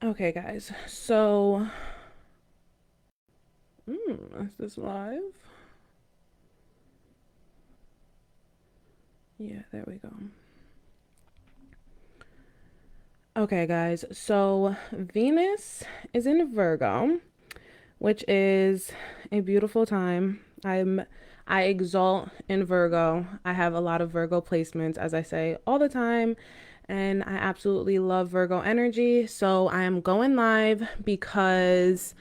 Okay, guys. So, is this live? Yeah, there we go. Okay, guys. So, Venus is in Virgo, which is a beautiful time. I exalt in Virgo. I have a lot of Virgo placements, as I say all the time, and I absolutely love Virgo energy. So, I am going live because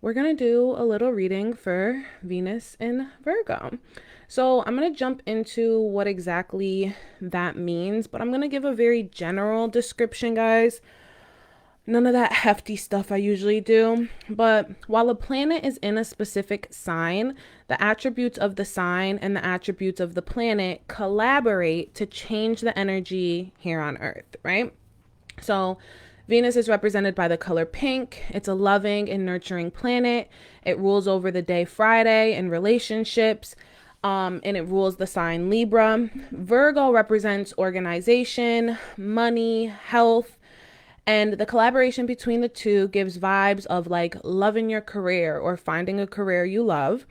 we're going to do a little reading for Venus in Virgo. So I'm going to jump into what exactly that means, but I'm going to give a very general description, guys. None of that hefty stuff I usually do. But while a planet is in a specific sign, the attributes of the sign and the attributes of the planet collaborate to change the energy here on Earth, right? So Venus is represented by the color pink. It's a loving and nurturing planet. It rules over the day Friday in relationships, and it rules the sign Libra. Virgo represents organization, money, health, and the collaboration between the two gives vibes of like loving your career or finding a career you love,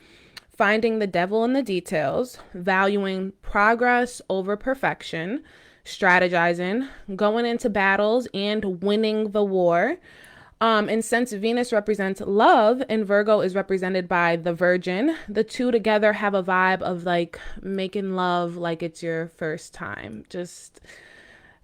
finding the devil in the details, valuing progress over perfection, strategizing, going into battles, and winning the war. And since Venus represents love and Virgo is represented by the Virgin, the two together have a vibe of like making love like it's your first time. Just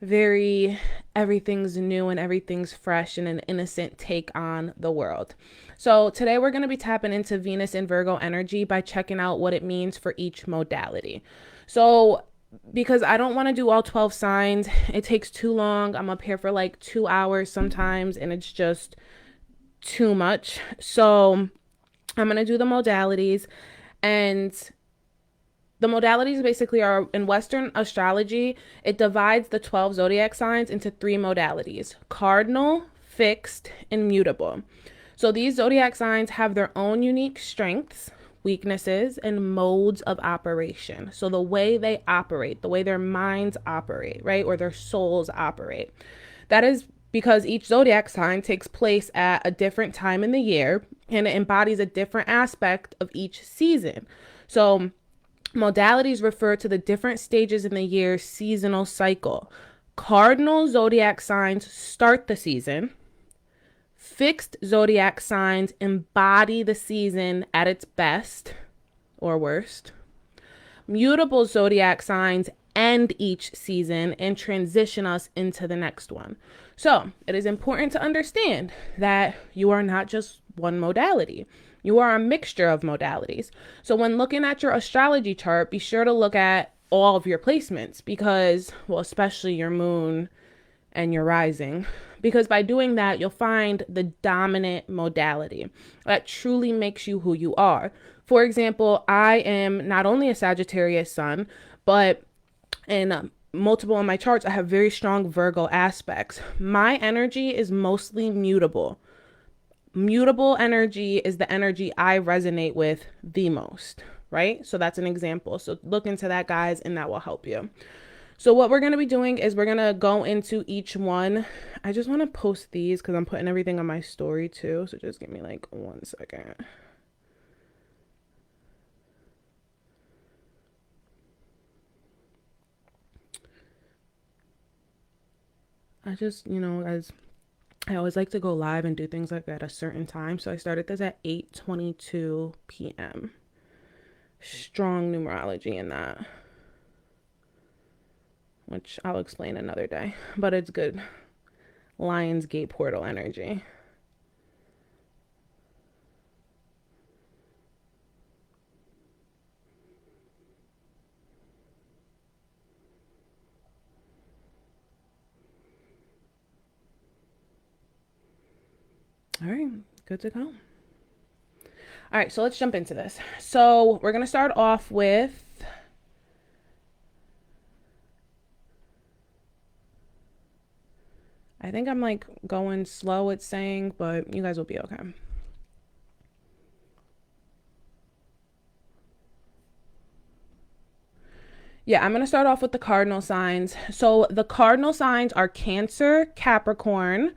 very, everything's new and everything's fresh and an innocent take on the world. So today we're going to be tapping into Venus and Virgo energy by checking out what it means for each modality. So because I don't want to do all 12 signs, it takes too long. I'm up here for like 2 hours sometimes, and it's just too much. So I'm going to do the modalities, and the modalities basically are in Western astrology, it divides the 12 zodiac signs into three modalities: cardinal, fixed, and mutable. So these zodiac signs have their own unique strengths, weaknesses, and modes of operation. So the way they operate, the way their minds operate, right? Or their souls operate. That is because each zodiac sign takes place at a different time in the year and it embodies a different aspect of each season. So modalities refer to the different stages in the year's seasonal cycle. Cardinal zodiac signs start the season. Fixed zodiac signs embody the season at its best or worst. Mutable zodiac signs end each season and transition us into the next one. So it is important to understand that you are not just one modality. You are a mixture of modalities. So when looking at your astrology chart, be sure to look at all of your placements because, well, especially your moon and your rising, because by doing that, you'll find the dominant modality that truly makes you who you are. For example, I am not only a Sagittarius sun, but in multiple on my charts, I have very strong Virgo aspects. My energy is mostly mutable. Mutable energy is the energy I resonate with the most, right? So that's an example. So look into that, guys, and that will help you. So what we're going to be doing is we're going to go into each one. I just want to post these because I'm putting everything on my story too. So just give me like 1 second. I just, as I always like to go live and do things like that at a certain time. So I started this at 8:22 p.m. Strong numerology in that, which I'll explain another day, but it's good. Lionsgate portal energy. All right, good to go. All right, so let's jump into this. So we're going to start off with I think I'm like going slow, it's saying, but you guys will be okay. Yeah, I'm going to start off with the cardinal signs. So the cardinal signs are Cancer, Capricorn,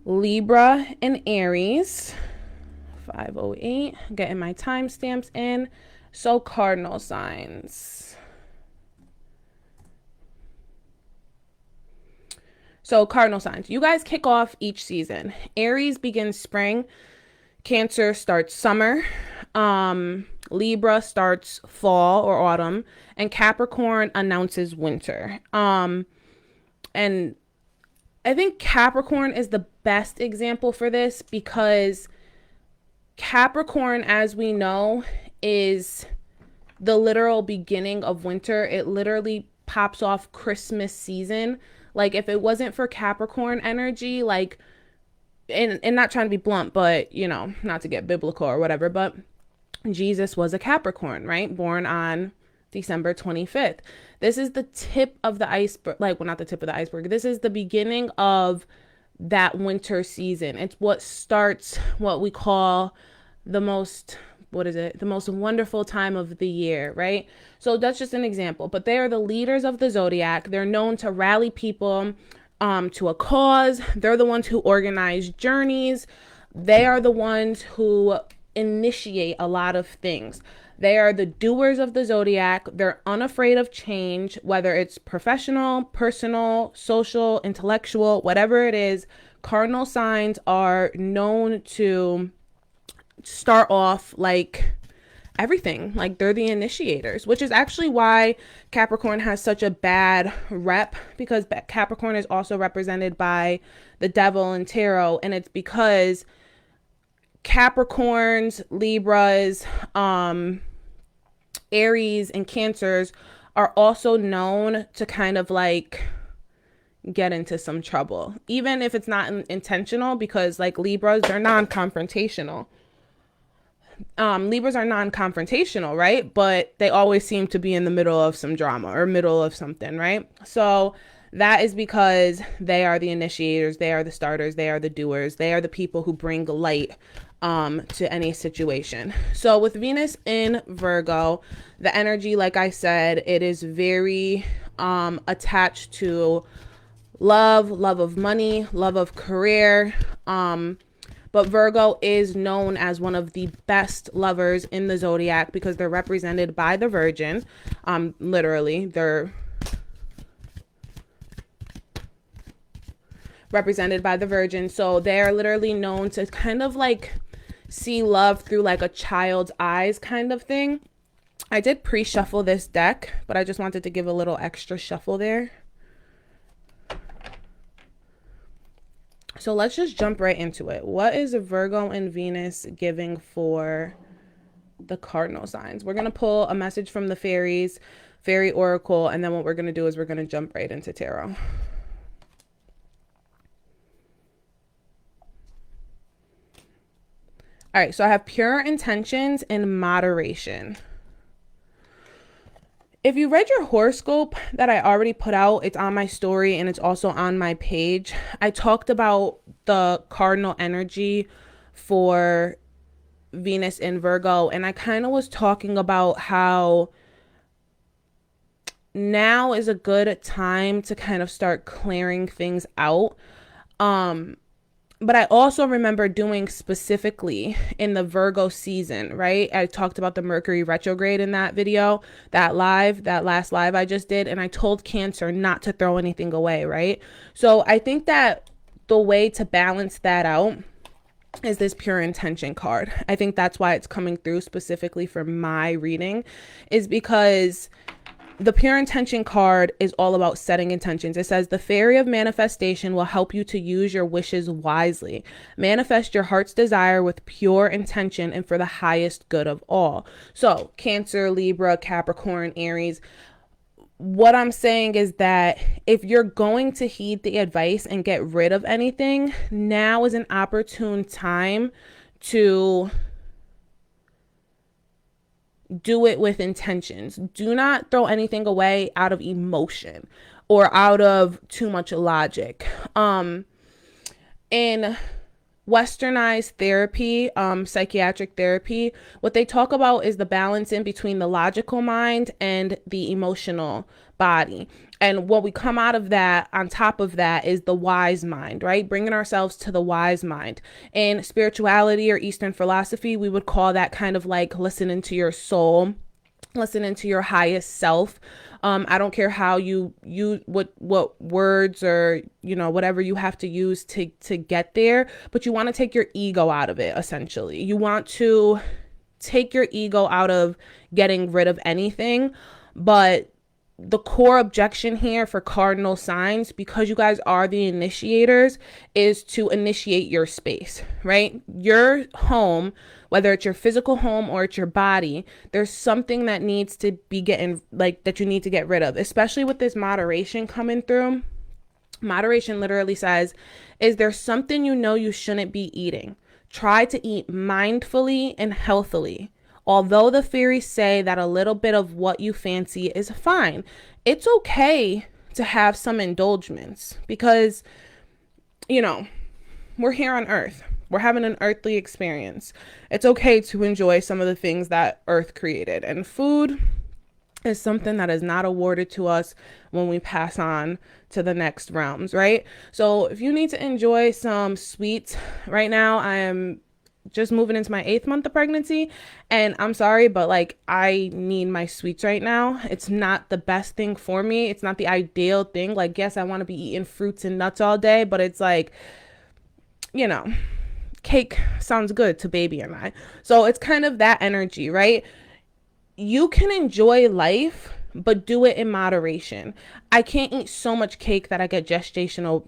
Libra and Aries. 508. Getting my timestamps in. So cardinal signs. So cardinal signs. You guys kick off each season. Aries begins spring. Cancer starts summer. Libra starts fall or autumn. And Capricorn announces winter. And I think Capricorn is the best example for this because Capricorn, as we know, is the literal beginning of winter. It literally pops off Christmas season. Like if it wasn't for Capricorn energy, like, and not trying to be blunt, but you know, not to get biblical or whatever, but Jesus was a Capricorn, right? Born on December 25th. This is the tip of the iceberg, like, well, not the tip of the iceberg. This is the beginning of that winter season. It's what starts what we call the most, the most wonderful time of the year, right? So that's just an example, but they are the leaders of the zodiac. They're known to rally people to a cause. They're the ones who organize journeys. They are the ones who initiate a lot of things. They are the doers of the zodiac. They're unafraid of change, whether it's professional, personal, social, intellectual, whatever it is. Cardinal signs are known to start off like everything. Like they're the initiators, which is actually why Capricorn has such a bad rep, because Capricorn is also represented by the devil in tarot. And it's because Capricorns, Libras, Aries, and Cancers are also known to kind of like get into some trouble, even if it's not intentional, because like Libras, they're non-confrontational. Libras are non-confrontational, right? But they always seem to be in the middle of some drama or middle of something, right? So that is because they are the initiators, they are the starters, they are the doers, they are the people who bring light to any situation. So with Venus in Virgo, the energy, like I said, it is very attached to love of money, love of career. But Virgo is known as one of the best lovers in the zodiac because they're represented by the Virgin. Literally, they're represented by the Virgin. So they're literally known to kind of like see love through like a child's eyes kind of thing. I did pre-shuffle this deck, but I just wanted to give a little extra shuffle there. So let's just jump right into it. What is Virgo and Venus giving for the cardinal signs? We're going to pull a message from the fairies, fairy oracle, and then what we're going to do is we're going to jump right into tarot. All right, so I have pure intentions and moderation. If you read your horoscope that I already put out, it's on my story and it's also on my page. I talked about the cardinal energy for Venus in Virgo, and I kind of was talking about how now is a good time to kind of start clearing things out. But I also remember doing specifically in the Virgo season, right? I talked about the Mercury retrograde in that video, that last live I just did. And I told Cancer not to throw anything away, right? So I think that the way to balance that out is this pure intention card. I think that's why it's coming through specifically for my reading, is because the pure intention card is all about setting intentions. It says the fairy of manifestation will help you to use your wishes wisely. Manifest your heart's desire with pure intention and for the highest good of all. So Cancer, Libra, Capricorn, Aries, what I'm saying is that if you're going to heed the advice and get rid of anything, now is an opportune time to do it with intentions. Do not throw anything away out of emotion or out of too much logic. In westernized therapy, psychiatric therapy, what they talk about is the balance in between the logical mind and the emotional body. And what we come out of that, on top of that, is the wise mind, right? Bringing ourselves to the wise mind. In spirituality or Eastern philosophy, we would call that kind of like listening to your soul, listening to your highest self. I don't care how you what words or whatever you have to use to get there, but you want to take your ego out of it. Essentially, you want to take your ego out of getting rid of anything. But the core objection here for cardinal signs, because you guys are the initiators, is to initiate your space, right? Your home, whether it's your physical home or it's your body, there's something that needs to be that you need to get rid of, especially with this moderation coming through. Moderation literally says, is there something you shouldn't be eating? Try to eat mindfully and healthily. Although the theories say that a little bit of what you fancy is fine, it's okay to have some indulgence because, we're here on Earth. We're having an earthly experience. It's okay to enjoy some of the things that Earth created. And food is something that is not awarded to us when we pass on to the next realms, right? So if you need to enjoy some sweets right now, I am just moving into my 8th month of pregnancy, and I'm sorry, but like I need my sweets right now. It's not the best thing for me. It's not the ideal thing. Like, yes, I want to be eating fruits and nuts all day, but it's like, cake sounds good to baby and I. So it's kind of that energy, right? You can enjoy life, but do it in moderation. I can't eat so much cake that I get gestational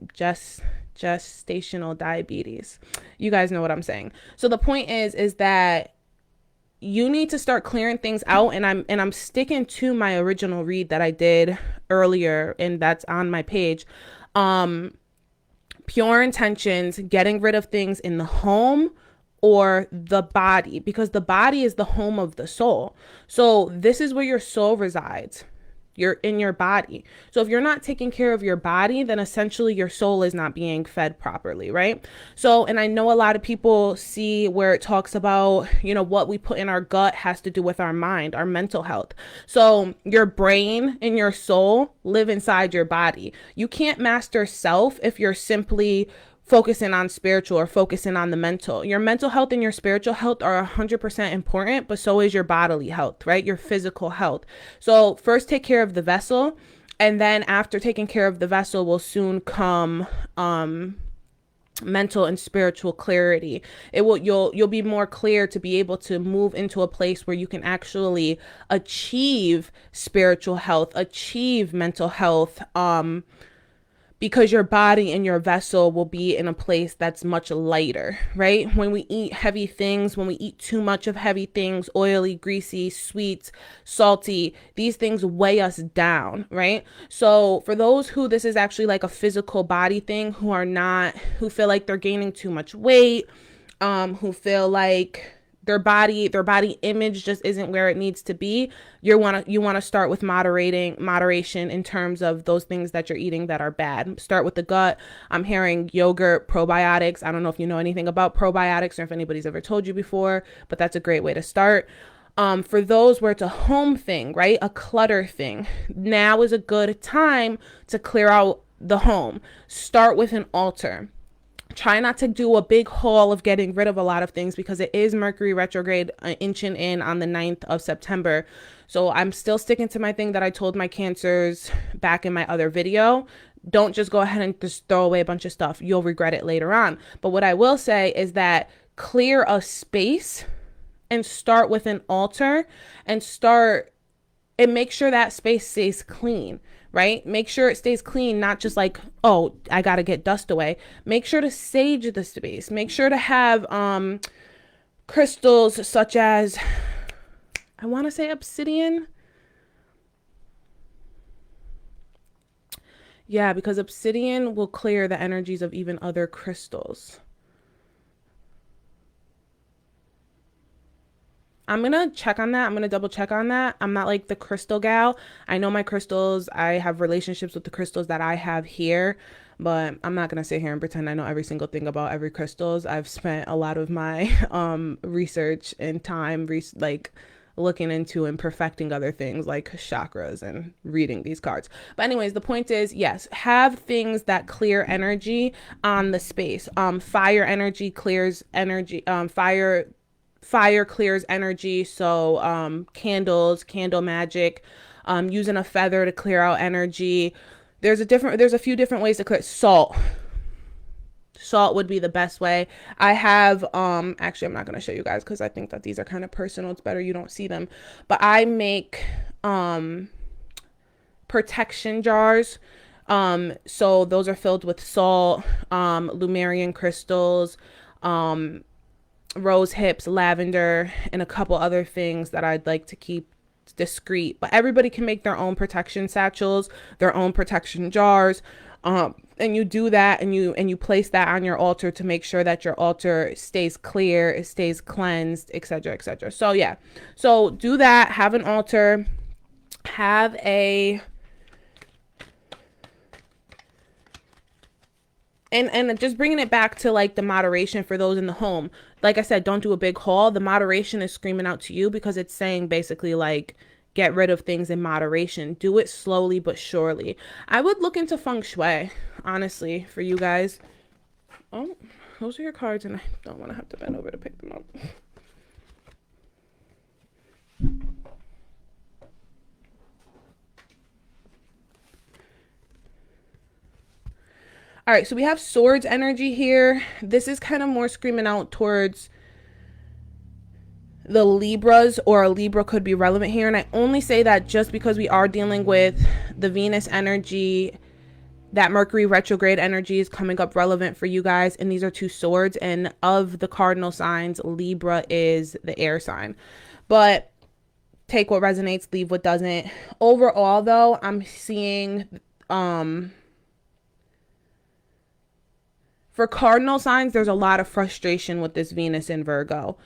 diabetes. You guys know what I'm saying. So the point is that you need to start clearing things out, and I'm sticking to my original read that I did earlier, and that's on my page. Pure intentions, getting rid of things in the home or the body, because the body is the home of the soul. So this is where your soul resides. You're in your body. So if you're not taking care of your body, then essentially your soul is not being fed properly, right? So, and I know a lot of people see where it talks about, what we put in our gut has to do with our mind, our mental health. So your brain and your soul live inside your body. You can't master self if you're simply focusing on spiritual or focusing on the mental. Your mental health and your spiritual health are 100% important, but so is your bodily health, right? Your physical health. So first take care of the vessel, and then after taking care of the vessel will soon come mental and spiritual clarity. You'll be more clear to be able to move into a place where you can actually achieve spiritual health, achieve mental health, because your body and your vessel will be in a place that's much lighter, right? When we eat heavy things, when we eat too much of heavy things, oily, greasy, sweet, salty, these things weigh us down, right? So for those who this is actually like a physical body thing, who feel like they're gaining too much weight, who feel like their body image just isn't where it needs to be, you want to start with moderation in terms of those things that you're eating that are bad. Start with the gut. I'm hearing yogurt, probiotics. I don't know if you know anything about probiotics or if anybody's ever told you before, but that's a great way to start. For those where it's a home thing, right? A clutter thing. Now is a good time to clear out the home. Start with an altar. Try not to do a big haul of getting rid of a lot of things because it is Mercury retrograde inching in on the 9th of September. So I'm still sticking to my thing that I told my Cancers back in my other video. Don't just go ahead and just throw away a bunch of stuff. You'll regret it later on. But what I will say is that clear a space and start with an altar and make sure that space stays clean. Right? Make sure it stays clean, not just like, oh, I got to get dust away. Make sure to sage the space. Make sure to have crystals such as, I want to say obsidian. Yeah, because obsidian will clear the energies of even other crystals. I'm going to check on that. I'm going to double check on that. I'm not like the crystal gal. I know my crystals. I have relationships with the crystals that I have here, but I'm not going to sit here and pretend I know every single thing about every crystals. I've spent a lot of my research and time looking into and perfecting other things like chakras and reading these cards. But anyways, the point is, yes, have things that clear energy on the space. Fire energy clears energy. Fire clears energy. So candles, candle magic, using a feather to clear out energy. There's a few different ways to clear. Salt would be the best way. I have actually I'm not going to show you guys because I think that these are kind of personal. It's better you don't see them. But I make protection jars. So those are filled with salt, Lumerian crystals, rose hips, lavender, and a couple other things that I'd like to keep discreet. But everybody can make their own protection satchels, their own protection jars. And you do that, and you place that on your altar to make sure that your altar stays clear, it stays cleansed, etc., etc. So yeah, so do that. Have an altar. Have a and just bringing it back to like the moderation for those in the home. Like I said, don't do a big haul. The moderation is screaming out to you because it's saying basically like, get rid of things in moderation. Do it slowly but surely. I would look into feng shui, honestly, for you guys. Oh, those are your cards, and I don't want to have to bend over to pick them up. All right, so we have swords energy here. This is kind of more screaming out towards the Libras, or a Libra could be relevant here. And I only say that just because we are dealing with the Venus energy, that Mercury retrograde energy is coming up relevant for you guys. And these are two swords, and of the cardinal signs, Libra is the air sign. But take what resonates, leave what doesn't. Overall though, I'm seeing for cardinal signs, there's a lot of frustration with this Venus in Virgo.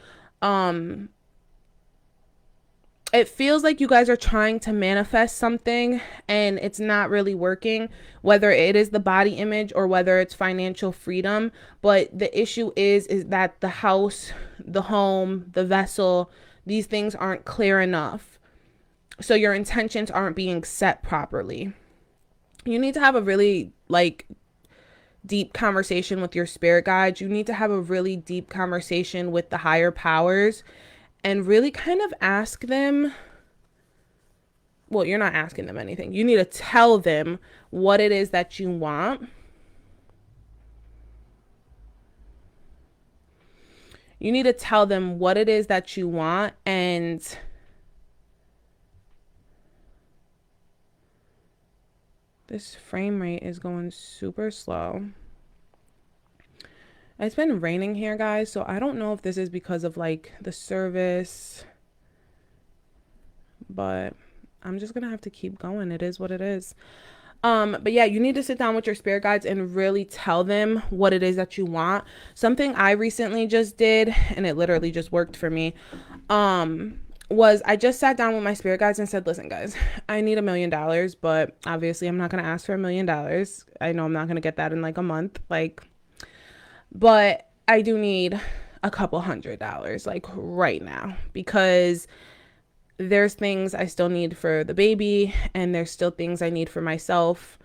It feels like you guys are trying to manifest something and it's not really working, whether it is the body image or whether it's financial freedom. But the issue is that the house, the home, the vessel, these things aren't clear enough. So your intentions aren't being set properly. You need to have a really like deep conversation with your spirit guides. You need to have a really deep conversation with the higher powers and really kind of ask them, well, you're not asking them anything. You need to tell them what it is that you want. You need to tell them what it is that you want, and this frame rate is going super slow. It's been raining here, guys, so I don't know if this is because of like the service, but I'm just gonna have to keep going. It is what it is. But yeah, you need to sit down with your spirit guides and really tell them what it is that you want. Something I recently just did, and it literally just worked for me, was I just sat down with my spirit guides and said, listen guys, I need $1 million, but obviously I'm not gonna ask for $1 million. I know I'm not gonna get that in like a month, but I do need a couple $100 like right now, because there's things I still need for the baby, and there's still things I need for myself,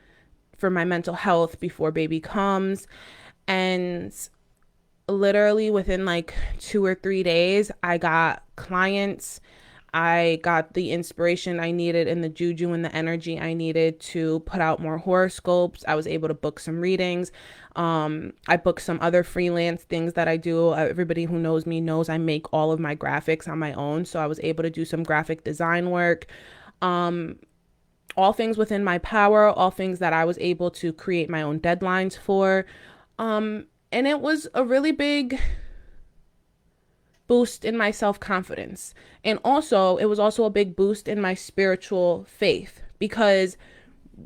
for my mental health before baby comes. And literally within like 2 or 3 days, I got clients. I got the inspiration I needed and the juju and the energy I needed to put out more horoscopes. I was able to book some readings. I booked some other freelance things that I do. Everybody who knows me knows I make all of my graphics on my own. So I was able to do some graphic design work. All things within my power, all things that I was able to create my own deadlines for. And it was a really big boost in my self-confidence. And also, it was also a big boost in my spiritual faith, because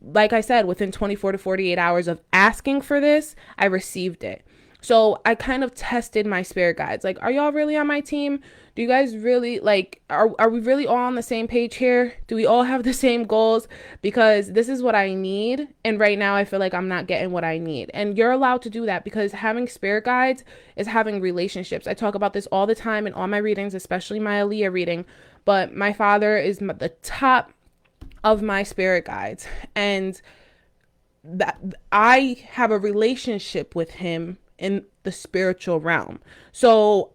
like I said, within 24 to 48 hours of asking for this, I received it. So I kind of tested my spirit guides. Like, are y'all really on my team? Do you guys really like, are we really all on the same page here? Do we all have the same goals? Because this is what I need. And right now I feel like I'm not getting what I need. And you're allowed to do that, because having spirit guides is having relationships. I talk about this all the time in all my readings, especially my Aaliyah reading. but my father is the top of my spirit guides, and that I have a relationship with him in the spiritual realm. So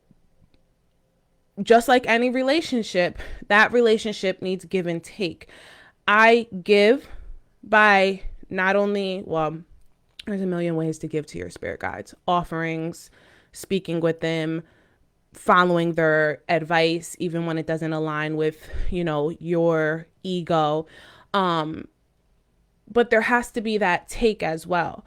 just like any relationship, that relationship needs give and take. I give by not only, well, there's a million ways to give to your spirit guides: offerings, speaking with them, following their advice, even when it doesn't align with, your ego. But there has to be that take as well.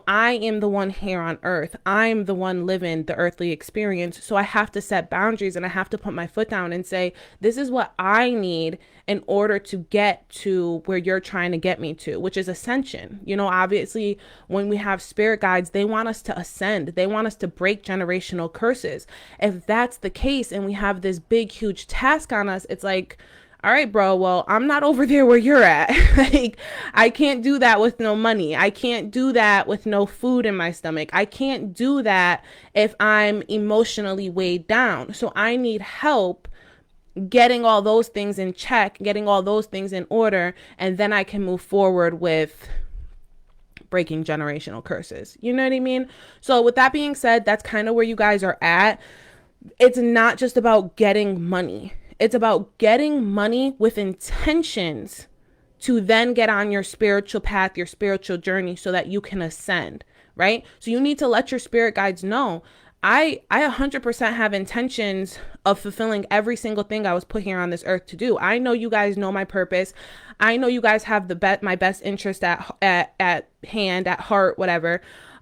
I am the one here on earth. I'm the one living the earthly experience. So I have to set boundaries, and I have to put my foot down and say, this is what I need in order to get to where you're trying to get me to, which is ascension. Obviously, when we have spirit guides, they want us to ascend. They want us to break generational curses. If that's the case and we have this big, huge task on us, it's like, all right, bro, well, I'm not over there where you're at. Like, I can't do that with no money. I can't do that with no food in my stomach. I can't do that if I'm emotionally weighed down. So I need help getting all those things in check, getting all those things in order, and then I can move forward with breaking generational curses. You know what I mean? So with that being said, that's kind of where you guys are at. It's not just about getting money. It's about getting money with intentions to then get on your spiritual path, your spiritual journey, so that you can ascend, right? So you need to let your spirit guides know, I 100% have intentions of fulfilling every single thing I was put here on this earth to do. I know you guys know my purpose. I know you guys have my best interest at hand, at heart, whatever.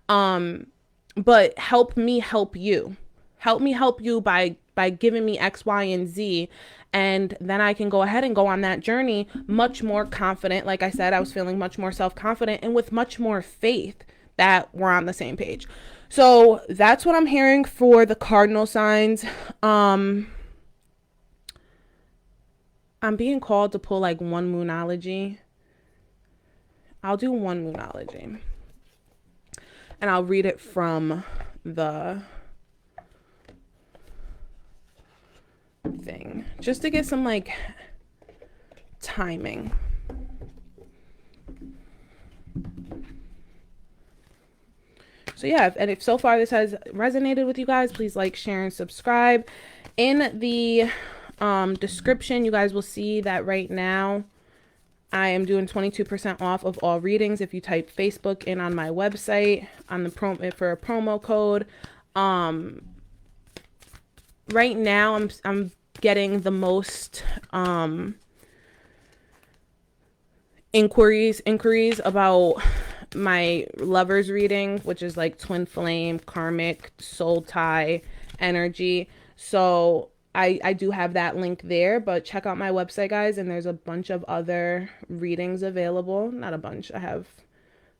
But help me help you. Help me help you by giving me X, Y, and Z. And then I can go ahead and go on that journey much more confident. Like I said, I was feeling much more self-confident and with much more faith that we're on the same page. So that's what I'm hearing for the cardinal signs. I'm being called to pull like one moonology. I'll do one moonology. And I'll read it from the thing, just to get some like timing. So yeah, if so far this has resonated with you guys, please like, share, and subscribe. In the description, you guys will see that right now I am doing 22% off of all readings if you type Facebook in on my website on the for a promo code. Right now I'm getting the most inquiries about my lover's reading, which is like twin flame, karmic, soul tie energy. So I do have that link there, but check out my website, guys, and there's a bunch of other readings available. Not a bunch, I have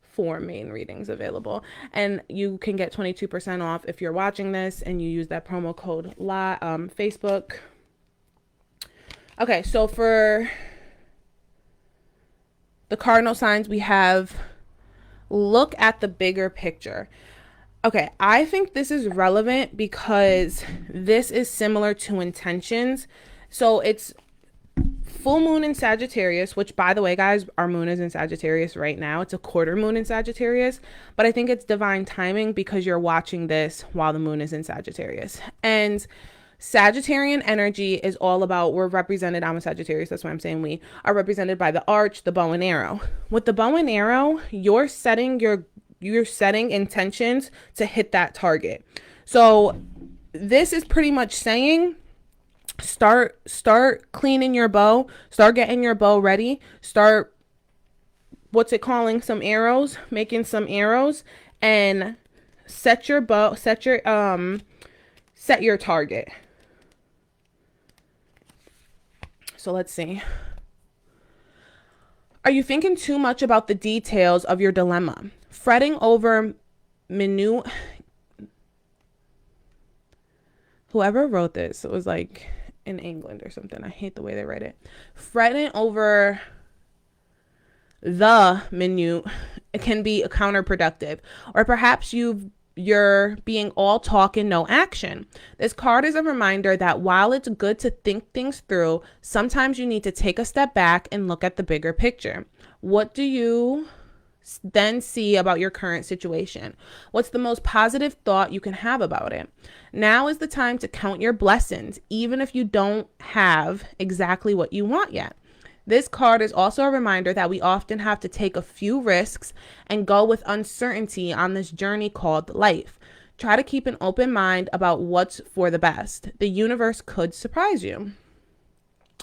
4 main readings available, and you can get 22% off if you're watching this and you use that promo code Facebook. Okay, so for the cardinal signs, we have look at the bigger picture. Okay, I think this is relevant because this is similar to intentions. So it's full moon in Sagittarius, which, by the way, guys, our moon is in Sagittarius right now. It's a quarter moon in Sagittarius, but I think it's divine timing because you're watching this while the moon is in Sagittarius. And Sagittarian energy is all about, we're represented, I'm a Sagittarius, that's why I'm saying we are represented by the arch, the bow and arrow. With the bow and arrow, you're setting intentions to hit that target. So this is pretty much saying, start cleaning your bow, start getting your bow ready, start some arrows, making some arrows, and set your target. So let's see. Are you thinking too much about the details of your dilemma? Fretting over minute. Whoever wrote this, it was like in England or something. I hate the way they write it. Fretting over the minute, it can be counterproductive. Or perhaps you've you're being all talk and no action. This card is a reminder that while it's good to think things through, sometimes you need to take a step back and look at the bigger picture. What do you then see about your current situation? What's the most positive thought you can have about it? Now is the time to count your blessings, even if you don't have exactly what you want yet. This card is also a reminder that we often have to take a few risks and go with uncertainty on this journey called life. Try to keep an open mind about what's for the best. The universe could surprise you.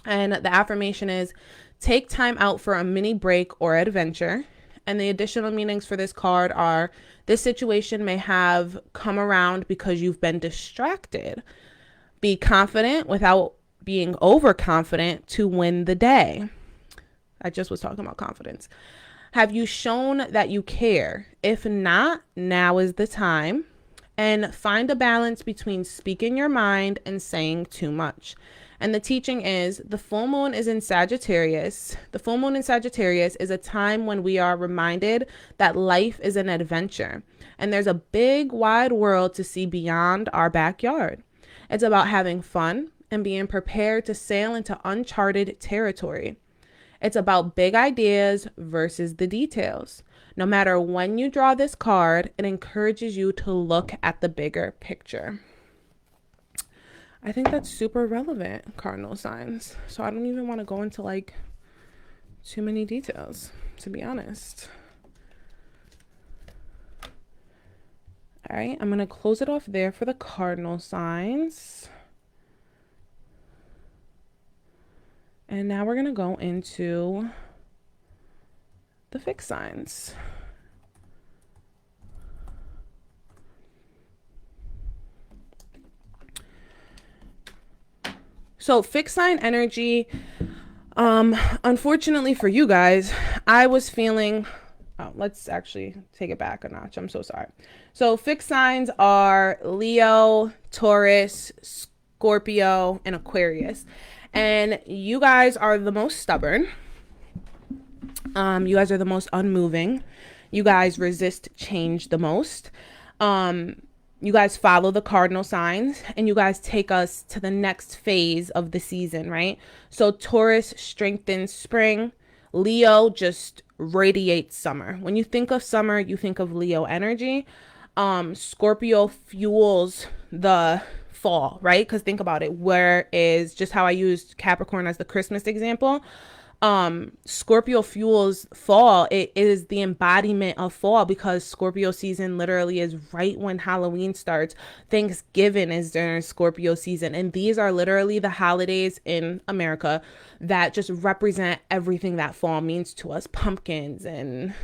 And the affirmation is, take time out for a mini break or adventure. And the additional meanings for this card are, this situation may have come around because you've been distracted. Be confident without being overconfident to win the day. I just was talking about confidence. Have you shown that you care? If not, now is the time. And find a balance between speaking your mind and saying too much. And the teaching is, the full moon is in Sagittarius. The full moon in Sagittarius is a time when we are reminded that life is an adventure. And there's a big, wide world to see beyond our backyard. It's about having fun and being prepared to sail into uncharted territory. It's about big ideas versus the details. No matter when you draw this card, it encourages you to look at the bigger picture. I think that's super relevant, cardinal signs. So I don't even want to go into like too many details, to be honest. All right, I'm going to close it off there for the cardinal signs. And now we're going to go into the fixed signs. So fixed sign energy, unfortunately for you guys, I was feeling, let's actually take it back a notch. I'm so sorry. So fixed signs are Leo, Taurus, Scorpio, and Aquarius. And you guys are the most stubborn. You guys are the most unmoving. You guys resist change the most. You guys follow the cardinal signs, and you guys take us to the next phase of the season, right? So Taurus strengthens spring. Leo just radiates summer. When you think of summer, you think of Leo energy. Scorpio fuels the fall, right? Because think about it, where is just how I used Capricorn as the Christmas example. Scorpio fuels fall. It is the embodiment of fall, because Scorpio season literally is right when Halloween starts. Thanksgiving is during Scorpio season. And these are literally the holidays in America that just represent everything that fall means to us. Pumpkins and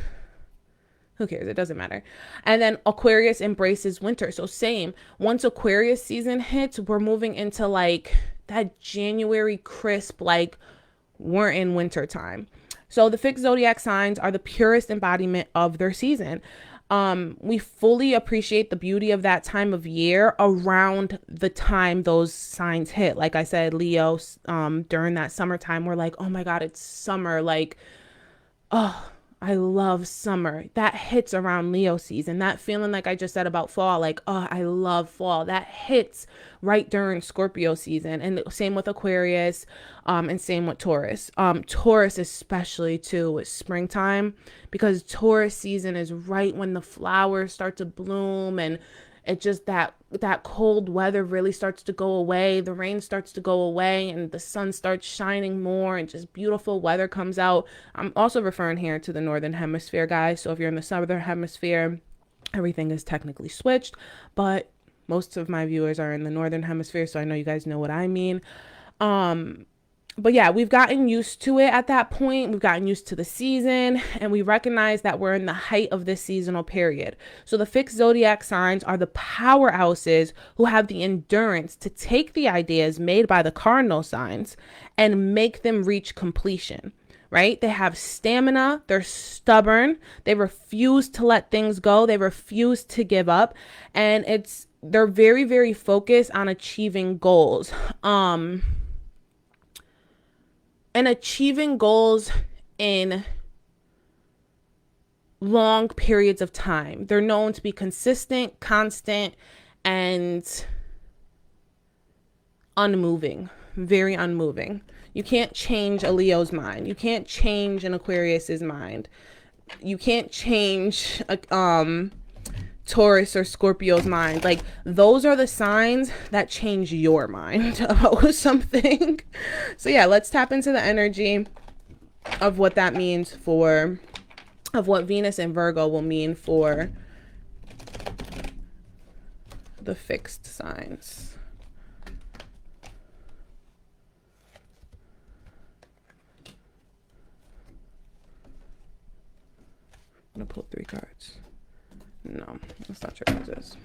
who cares? It doesn't matter. And then Aquarius embraces winter. So same, once Aquarius season hits, we're moving into like that January crisp, like we're in winter time. So the fixed zodiac signs are the purest embodiment of their season. We fully appreciate the beauty of that time of year around the time those signs hit. Like I said, Leo, during that summertime, we're like, oh my God, it's summer. Like, oh, I love summer. That hits around Leo season. That feeling like I just said about fall, like, oh, I love fall. That hits right during Scorpio season. And same with Aquarius, and same with Taurus. Taurus especially too with springtime, because Taurus season is right when the flowers start to bloom, and it just that cold weather really starts to go away. The rain starts to go away, and the sun starts shining more, and just beautiful weather comes out. I'm also referring here to the northern hemisphere, guys. So if you're in the southern hemisphere, everything is technically switched, but most of my viewers are in the northern hemisphere, so I know you guys know what I mean. But yeah, we've gotten used to it at that point. We've gotten used to the season, and we recognize that we're in the height of this seasonal period. So the fixed zodiac signs are the powerhouses who have the endurance to take the ideas made by the cardinal signs and make them reach completion, right? They have stamina. They're stubborn. They refuse to let things go. They refuse to give up. And they're very, very focused on achieving goals. And achieving goals in long periods of time. They're known to be consistent, constant, and unmoving, very unmoving. You can't change a Leo's mind. You can't change an Aquarius's mind. You can't change a Taurus or Scorpio's mind. Like, those are the signs that change your mind about something. So yeah, let's tap into the energy of what that means for, of what Venus and Virgo will mean for the fixed signs. I'm gonna pull 3 cards. No, that's not your guys's.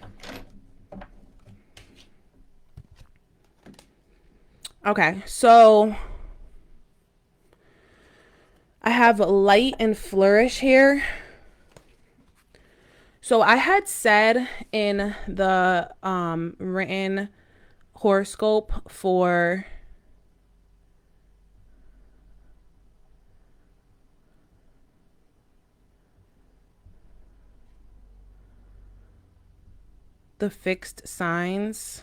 Okay, so I have light and flourish here. So I had said in the written horoscope for the fixed signs,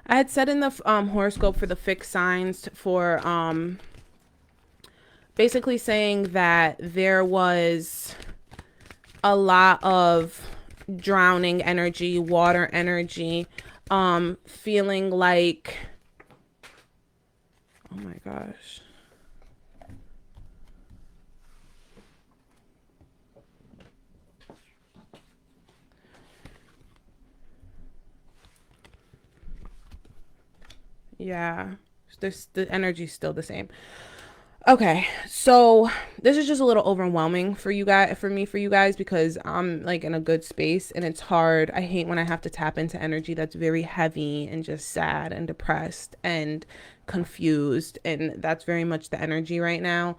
I had said in the horoscope for the fixed signs for basically saying that there was a lot of drowning energy, water energy, feeling like, oh my gosh. Yeah, the energy's still the same. Okay, so this is just a little overwhelming for you guys, for you guys, because I'm like in a good space and it's hard. I hate when I have to tap into energy that's very heavy and just sad and depressed and confused, and that's very much the energy right now.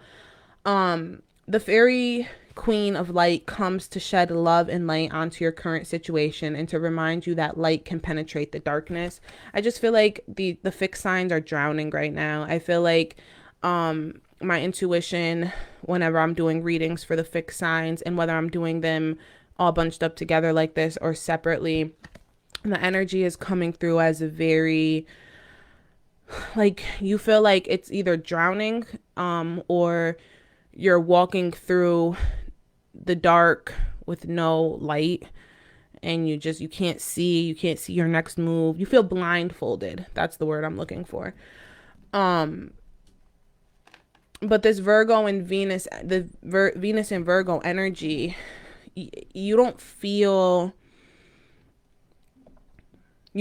The fairy queen of light comes to shed love and light onto your current situation and to remind you that light can penetrate the darkness. I just feel like the fixed signs are drowning right now. I feel like my intuition, whenever I'm doing readings for the fixed signs, and whether I'm doing them all bunched up together like this or separately, the energy is coming through as a very, like, you feel like it's either drowning or you're walking through the dark with no light, and you can't see your next move. You feel blindfolded. That's the word I'm looking for. But this Virgo and Venus, Venus and Virgo energy, you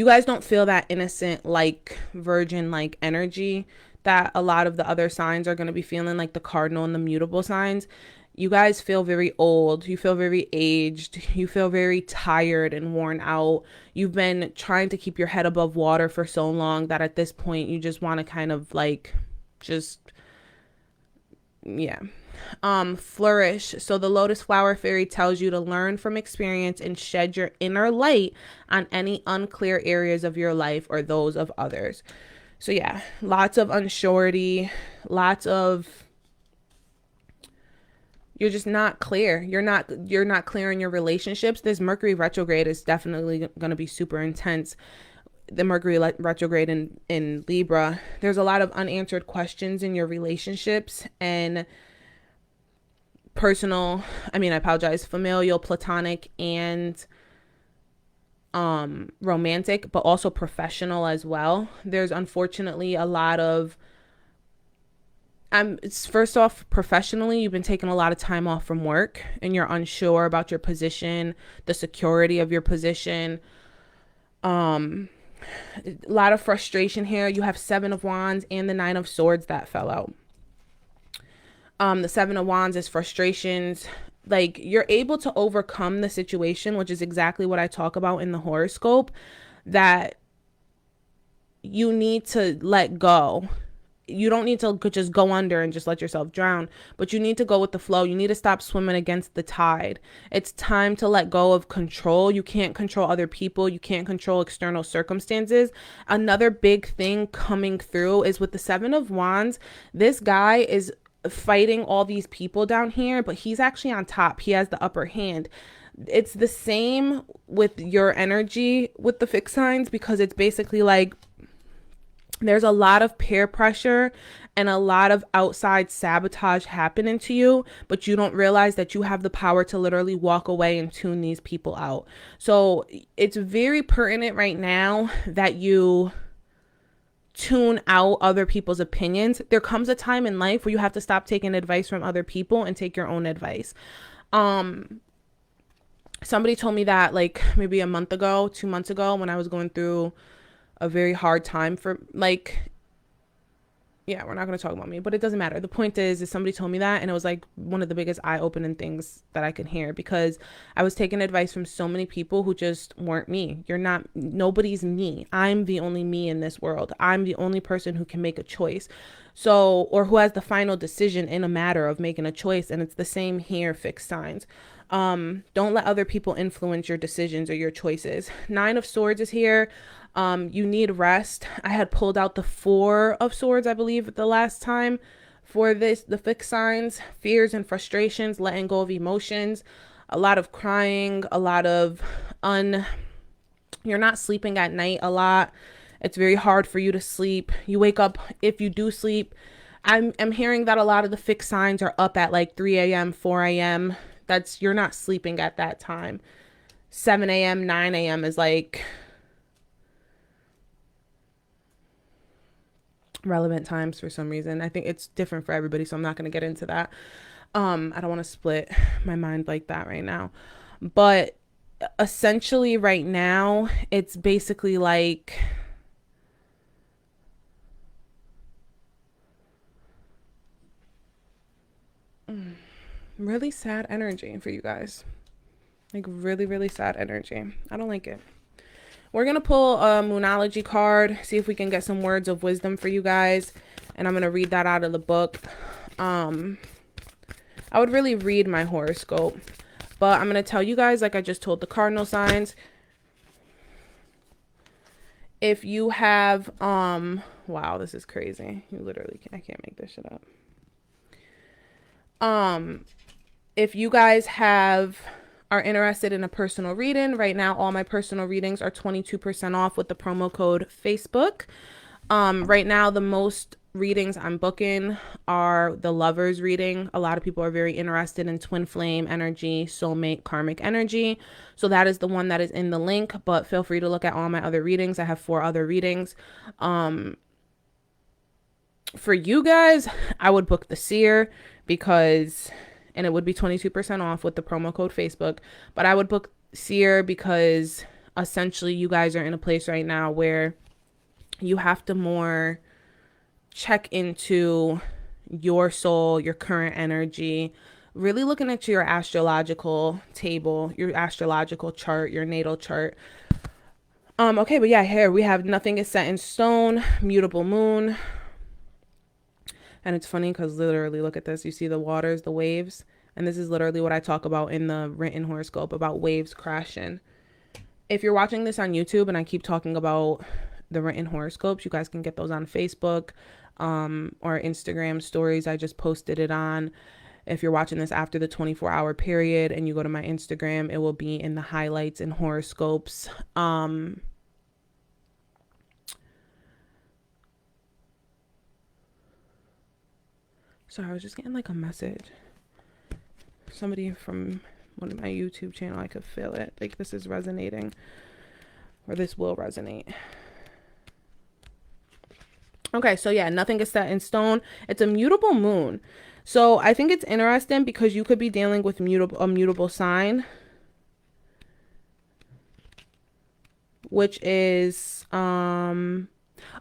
guys don't feel that innocent, like virgin like energy that a lot of the other signs are going to be feeling, like the Cardinal and the Mutable signs. You guys feel very old. You feel very aged. You feel very tired and worn out. You've been trying to keep your head above water for so long that at this point you just want to kind of like just, yeah. Flourish. So the lotus flower fairy tells you to learn from experience and shed your inner light on any unclear areas of your life or those of others. So yeah, lots of unsurety, lots of, you're just not clear. You're not clear in your relationships. This Mercury retrograde is definitely going to be super intense. The Mercury retrograde in Libra. There's a lot of unanswered questions in your relationships and familial, platonic, and romantic, but also professional as well. There's unfortunately a lot of, it's first off, professionally, you've been taking a lot of time off from work and you're unsure about your position, the security of your position. A lot of frustration here. You have 7 of Wands and the 9 of Swords that fell out. The 7 of Wands is frustrations. Like, you're able to overcome the situation, which is exactly what I talk about in the horoscope, that you need to let go you don't need to just go under and just let yourself drown, but you need to go with the flow. You need to stop swimming against the tide. It's time to let go of control. You can't control other people. You can't control external circumstances. Another big thing coming through is with the Seven of Wands. This guy is fighting all these people down here, but he's actually on top. He has the upper hand. It's the same with your energy with the fixed signs, because it's basically like there's a lot of peer pressure and a lot of outside sabotage happening to you, but you don't realize that you have the power to literally walk away and tune these people out. So it's very pertinent right now that you tune out other people's opinions. There comes a time in life where you have to stop taking advice from other people and take your own advice. Somebody told me that like maybe a month ago, 2 months ago, when I was going through a very hard time for like, yeah, we're not going to talk about me, but it doesn't matter. The point is somebody told me that, and it was like one of the biggest eye-opening things that I could hear, because I was taking advice from so many people who just weren't me. Nobody's me. I'm the only me in this world. I'm the only person who can make a choice. So, or who has the final decision in a matter of making a choice. And it's the same here, fixed signs. Don't let other people influence your decisions or your choices. 9 of Swords is here. You need rest. I had pulled out the 4 of Swords, I believe, the last time for the fixed signs. Fears and frustrations, letting go of emotions, a lot of crying, a lot of you're not sleeping at night a lot. It's very hard for you to sleep. You wake up, if you do sleep, I'm hearing that a lot of the fixed signs are up at like 3 a.m., 4 a.m. You're not sleeping at that time. 7 a.m., 9 a.m. is like relevant times for some reason. I think it's different for everybody, so I'm not going to get into that. I don't want to split my mind like that right now. But essentially right now, it's basically like really sad energy for you guys. Like really, really sad energy. I don't like it. We're going to pull a Moonology card, see if we can get some words of wisdom for you guys. And I'm going to read that out of the book. I would really read my horoscope, but I'm going to tell you guys, like I just told the cardinal signs, if you have, wow, this is crazy. I can't make this shit up. If you guys are interested in a personal reading, right now all my personal readings are 22% off with the promo code Facebook. Right now the most readings I'm booking are the lovers reading. A lot of people are very interested in twin flame energy, soulmate, karmic energy. So that is the one that is in the link, but feel free to look at all my other readings. I have 4 other readings. For you guys, I would book the seer and it would be 22% off with the promo code Facebook, but I would book seer because essentially you guys are in a place right now where you have to more check into your soul, your current energy, really looking at your astrological table, your astrological chart, your natal chart. Okay, but yeah, here we have nothing is set in stone, mutable moon. And it's funny because literally, look at this. You see the waters, the waves. And this is literally what I talk about in the written horoscope, about waves crashing. If you're watching this on YouTube and I keep talking about the written horoscopes, you guys can get those on Facebook or Instagram stories. I just posted it on. If you're watching this after the 24-hour period and you go to my Instagram, it will be in the highlights and horoscopes. So I was just getting like a message. Somebody from one of my YouTube channel, I could feel it. Like this is resonating, or this will resonate. Okay, so yeah, nothing is set in stone. It's a mutable moon. So I think it's interesting because you could be dealing with a mutable sign, which is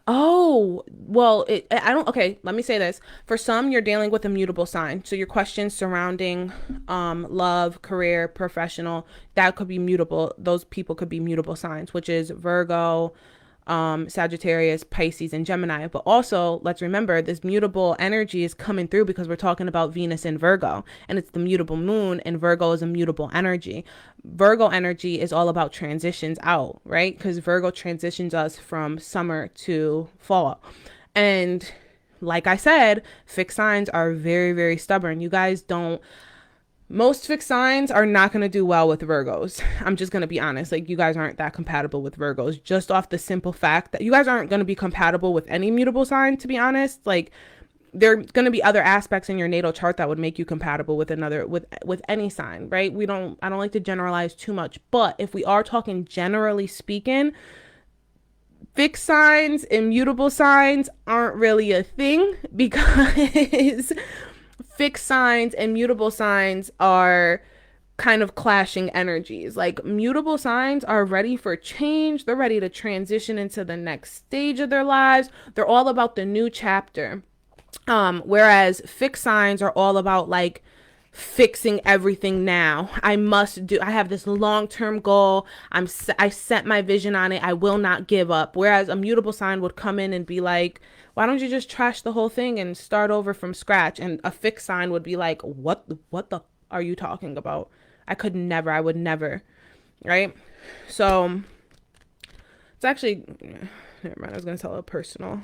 oh, well, okay, let me say this. For some, you're dealing with a mutable sign. So your questions surrounding love, career, professional, that could be mutable. Those people could be mutable signs, which is Virgo, Sagittarius, Pisces, and Gemini. But also, let's remember, this mutable energy is coming through because we're talking about Venus in Virgo, and it's the mutable moon, and Virgo is a mutable energy. Virgo energy is all about transitions out, right? Because Virgo transitions us from summer to fall. And like I said, fixed signs are very, very stubborn. Most fixed signs are not going to do well with Virgos. I'm just going to be honest. Like, you guys aren't that compatible with Virgos, just off the simple fact that you guys aren't going to be compatible with any mutable sign, to be honest. Like, there are going to be other aspects in your natal chart that would make you compatible with with any sign, right? I don't like to generalize too much, but if we are talking generally speaking, fixed signs and mutable signs aren't really a thing, because fixed signs and mutable signs are kind of clashing energies. Like, mutable signs are ready for change. They're ready to transition into the next stage of their lives. They're all about the new chapter. Whereas fixed signs are all about like fixing everything now. I have this long-term goal. I set my vision on it. I will not give up. Whereas a mutable sign would come in and be like, why don't you just trash the whole thing and start over from scratch? And a fixed sign would be like, what the are you talking about? I would never. Right? So it's actually, never mind. I was going to tell a personal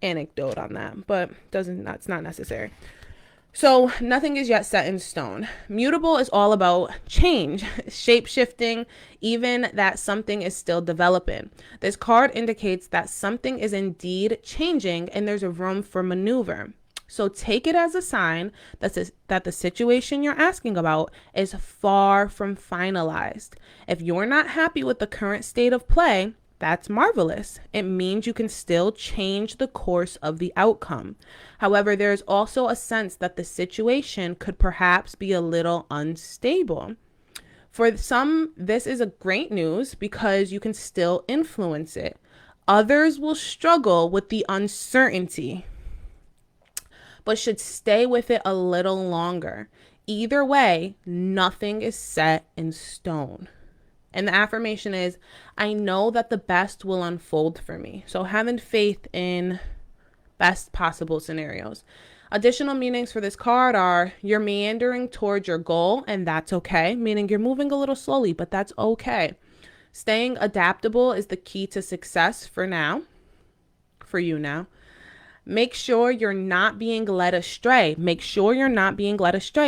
anecdote on that, but that's not necessary. So nothing is yet set in stone. Mutable is all about change, shape shifting, even that something is still developing. This card indicates that something is indeed changing and there's a room for maneuver. So take it as a sign that the situation you're asking about is far from finalized. If you're not happy with the current state of play, that's marvelous. It means you can still change the course of the outcome. However, there's also a sense that the situation could perhaps be a little unstable. For some, this is a great news because you can still influence it. Others will struggle with the uncertainty, but should stay with it a little longer. Either way, nothing is set in stone. And the affirmation is, I know that the best will unfold for me. So having faith in best possible scenarios. Additional meanings for this card are, you're meandering towards your goal, and that's okay. Meaning you're moving a little slowly, but that's okay. Staying adaptable is the key to success for you now. Make sure you're not being led astray.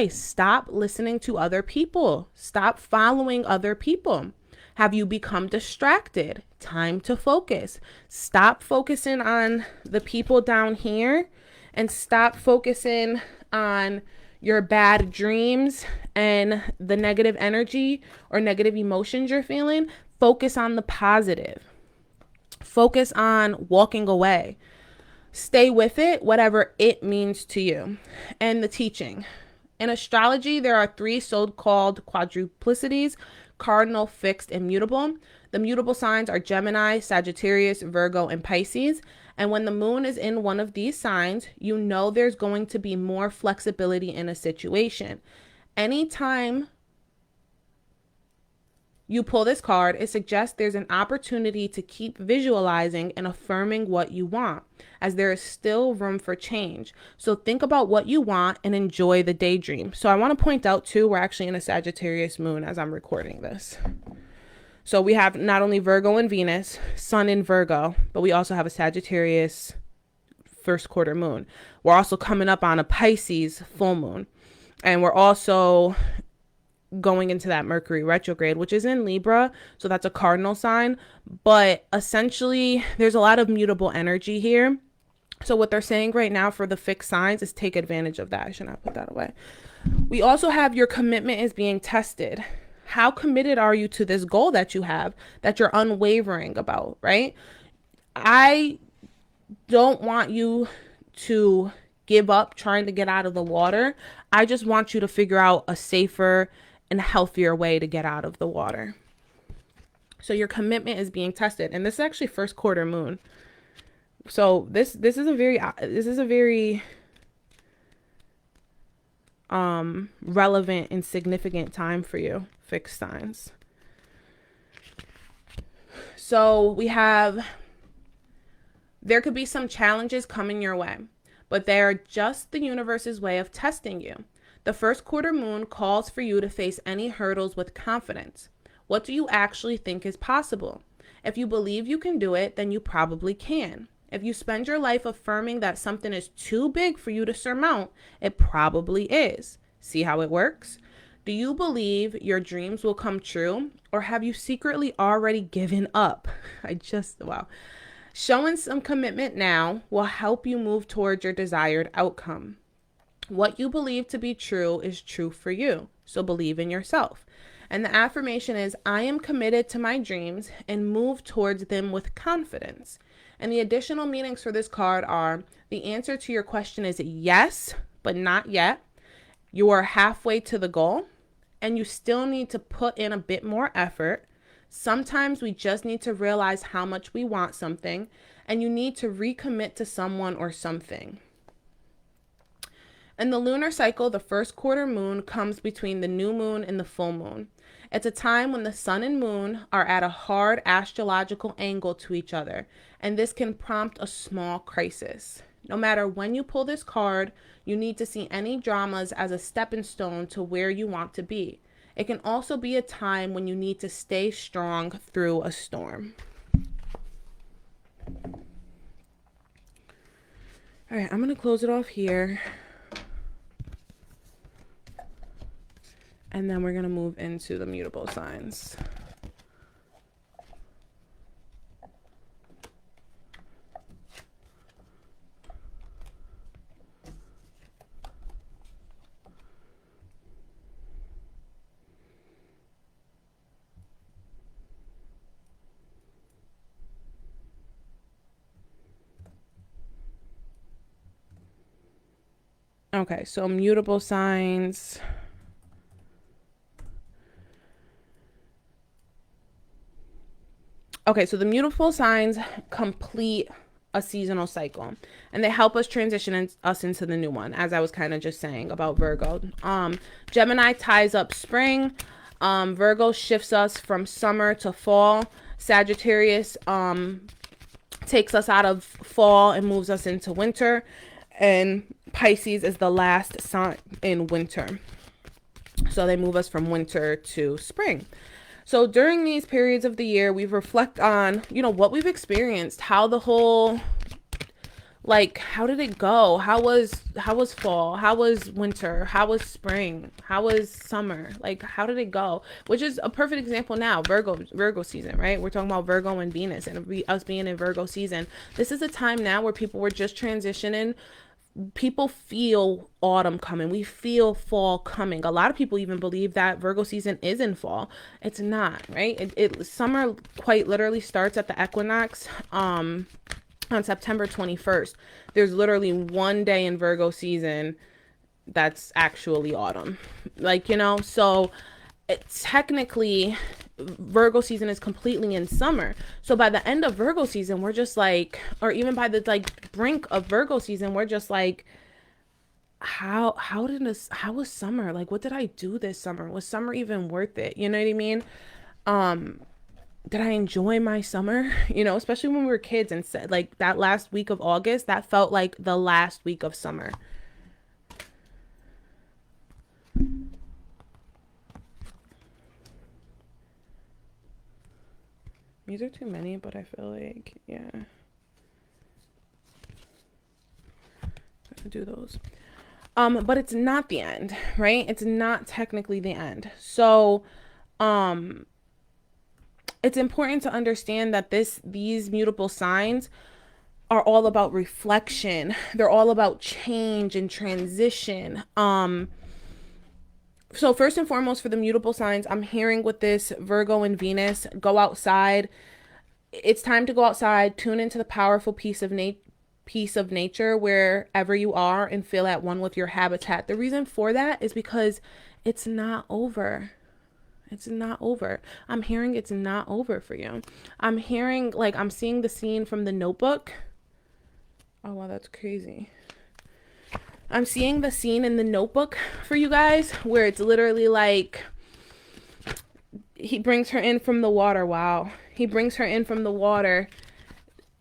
Stop listening to other people. Stop following other people. Have you become distracted? Time to focus. Stop focusing on the people down here and stop focusing on your bad dreams and the negative energy or negative emotions you're feeling. Focus on the positive. Focus on walking away. Stay with it, whatever it means to you. And the teaching. In astrology, there are 3 so-called quadruplicities: Cardinal, fixed, and mutable. The mutable signs are Gemini, Sagittarius, Virgo, and Pisces. And when the moon is in one of these signs, you know there's going to be more flexibility in a situation. Anytime you pull this card, it suggests there's an opportunity to keep visualizing and affirming what you want, as there is still room for change. So think about what you want and enjoy the daydream. So I want to point out too, we're actually in a Sagittarius moon as I'm recording this. So we have not only Virgo and Venus, Sun in Virgo, but we also have a Sagittarius first quarter moon. We're also coming up on a Pisces full moon. And we're also going into that Mercury retrograde, which is in Libra. So that's a cardinal sign. But essentially, there's a lot of mutable energy here. So what they're saying right now for the fixed signs is take advantage of that. I should not put that away. We also have your commitment is being tested. How committed are you to this goal that you have, that you're unwavering about, right? I don't want you to give up trying to get out of the water. I just want you to figure out a safer and healthier way to get out of the water. So your commitment is being tested. And this is actually first quarter moon. So this is a very relevant and significant time for you, fixed signs. So we have, there could be some challenges coming your way, but they are just the universe's way of testing you. The first quarter moon calls for you to face any hurdles with confidence. What do you actually think is possible? If you believe you can do it, then you probably can. If you spend your life affirming that something is too big for you to surmount, it probably is. See how it works? Do you believe your dreams will come true, or have you secretly already given up? Wow. Showing some commitment now will help you move towards your desired outcome. What you believe to be true is true for you, so believe in yourself. And the affirmation is, I am committed to my dreams and move towards them with confidence. And the additional meanings for this card are, the answer to your question is yes, but not yet. You are halfway to the goal, and you still need to put in a bit more effort. Sometimes we just need to realize how much we want something, and you need to recommit to someone or something. In the lunar cycle, the first quarter moon comes between the new moon and the full moon. It's a time when the sun and moon are at a hard astrological angle to each other, and this can prompt a small crisis. No matter when you pull this card, you need to see any dramas as a stepping stone to where you want to be. It can also be a time when you need to stay strong through a storm. All right, I'm going to close it off here. And then we're going to move into the mutable signs. Okay, so mutable signs. Okay, so the mutable signs complete a seasonal cycle, and they help us transition us into the new one, as I was kind of just saying about Virgo. Gemini ties up spring. Virgo shifts us from summer to fall. Sagittarius takes us out of fall and moves us into winter. And Pisces is the last sign in winter. So they move us from winter to spring. So during these periods of the year, we reflect on, what we've experienced, how the whole, how did it go? How was fall? How was winter? How was spring? How was summer? How did it go? Which is a perfect example now, Virgo season, right? We're talking about Virgo and Venus and us being in Virgo season. This is a time now where people were just transitioning. People feel autumn coming. We feel fall coming. A lot of people even believe that Virgo season is in fall. It's not, right? Summer quite literally starts at the equinox on September 21st. There's literally one day in Virgo season that's actually autumn. So technically Virgo season is completely in summer. So by the end of Virgo season, we're just or even by the brink of Virgo season, we're just how was summer? What did I do this summer? Was summer even worth it? You know what I mean? Did I enjoy my summer? Especially when we were kids and said that last week of August, that felt like the last week of summer. These are too many, but I feel yeah. I'm gonna do those. But it's not the end, right? It's not technically the end. So, it's important to understand that these mutable signs are all about reflection. They're all about change and transition. So first and foremost, for the mutable signs, I'm hearing with this Virgo and Venus, go outside. It's time to go outside, tune into the powerful piece of nature wherever you are, and feel at one with your habitat. The reason for that is because it's not over. It's not over. I'm hearing it's not over for you. I'm hearing, I'm seeing the scene from The Notebook. Oh, wow, that's crazy. I'm seeing the scene in The Notebook for you guys where it's literally he brings her in from the water. Wow. he brings her in from the water,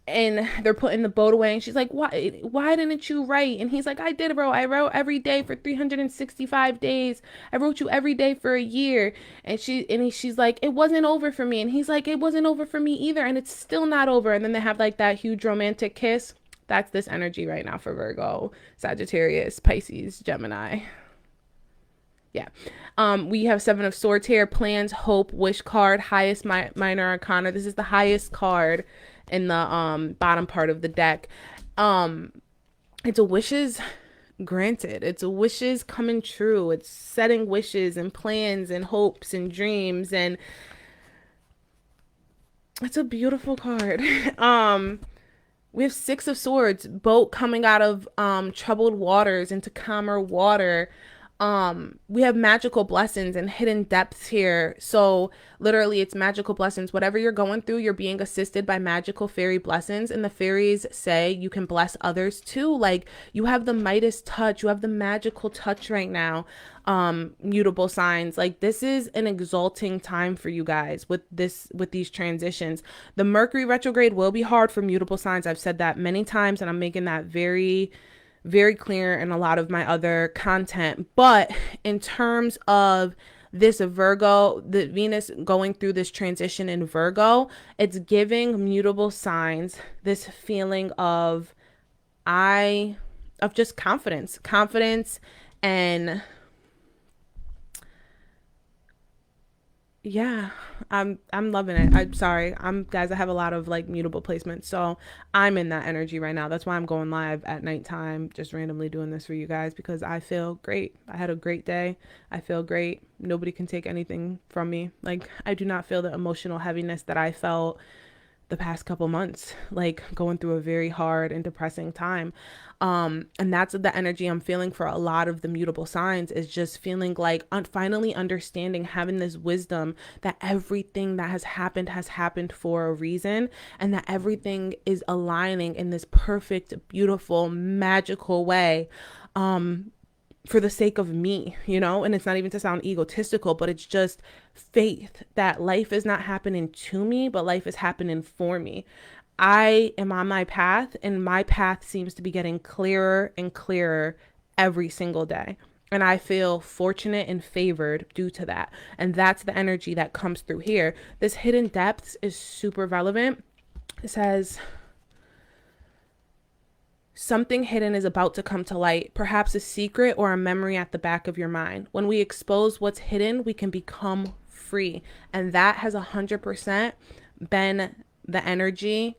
and they're putting the boat away, and she's like, why didn't you write? And he's like, I did, bro. I wrote every day for 365 days. I wrote you every day for a year. And she's like, it wasn't over for me. And he's like, it wasn't over for me either, and it's still not over. And then they have like that huge romantic kiss. That's this energy right now for Virgo, Sagittarius, Pisces, Gemini. Yeah. We have Seven of Swords here. Plans, hope, wish card, highest minor arcana. This is the highest card in the bottom part of the deck. It's a wishes granted. It's a wishes coming true. It's setting wishes and plans and hopes and dreams, and it's a beautiful card. We have Six of Swords, boat coming out of troubled waters into calmer water. We have magical blessings and hidden depths here. So literally it's magical blessings. Whatever you're going through, you're being assisted by magical fairy blessings. And the fairies say you can bless others too. Like, you have the Midas touch. You have the magical touch right now. Mutable signs. Like, this is an exalting time for you guys with these transitions. The Mercury retrograde will be hard for mutable signs. I've said that many times, and I'm making that very clear in a lot of my other content. But in terms of this Virgo, the Venus going through this transition in Virgo, it's giving mutable signs this feeling of just confidence and yeah, I'm loving it. I'm sorry. Guys, I have a lot of like mutable placements. So I'm in that energy right now. That's why I'm going live at nighttime, just randomly doing this for you guys, because I feel great. I had a great day. I feel great. Nobody can take anything from me. Like, I do not feel the emotional heaviness that I felt the past couple months, like going through a very hard and depressing time. And that's the energy I'm feeling for a lot of the mutable signs, is just feeling like finally understanding, having this wisdom that everything that has happened for a reason, and that everything is aligning in this perfect, beautiful, magical way. For the sake of me, and it's not even to sound egotistical, but it's just faith that life is not happening to me, but life is happening for me. I am on my path, and my path seems to be getting clearer and clearer every single day. And I feel fortunate and favored due to that. And that's the energy that comes through here. This hidden depths is super relevant. It says, something hidden is about to come to light, perhaps a secret or a memory at the back of your mind. When we expose what's hidden, we can become free. And that has 100% been the energy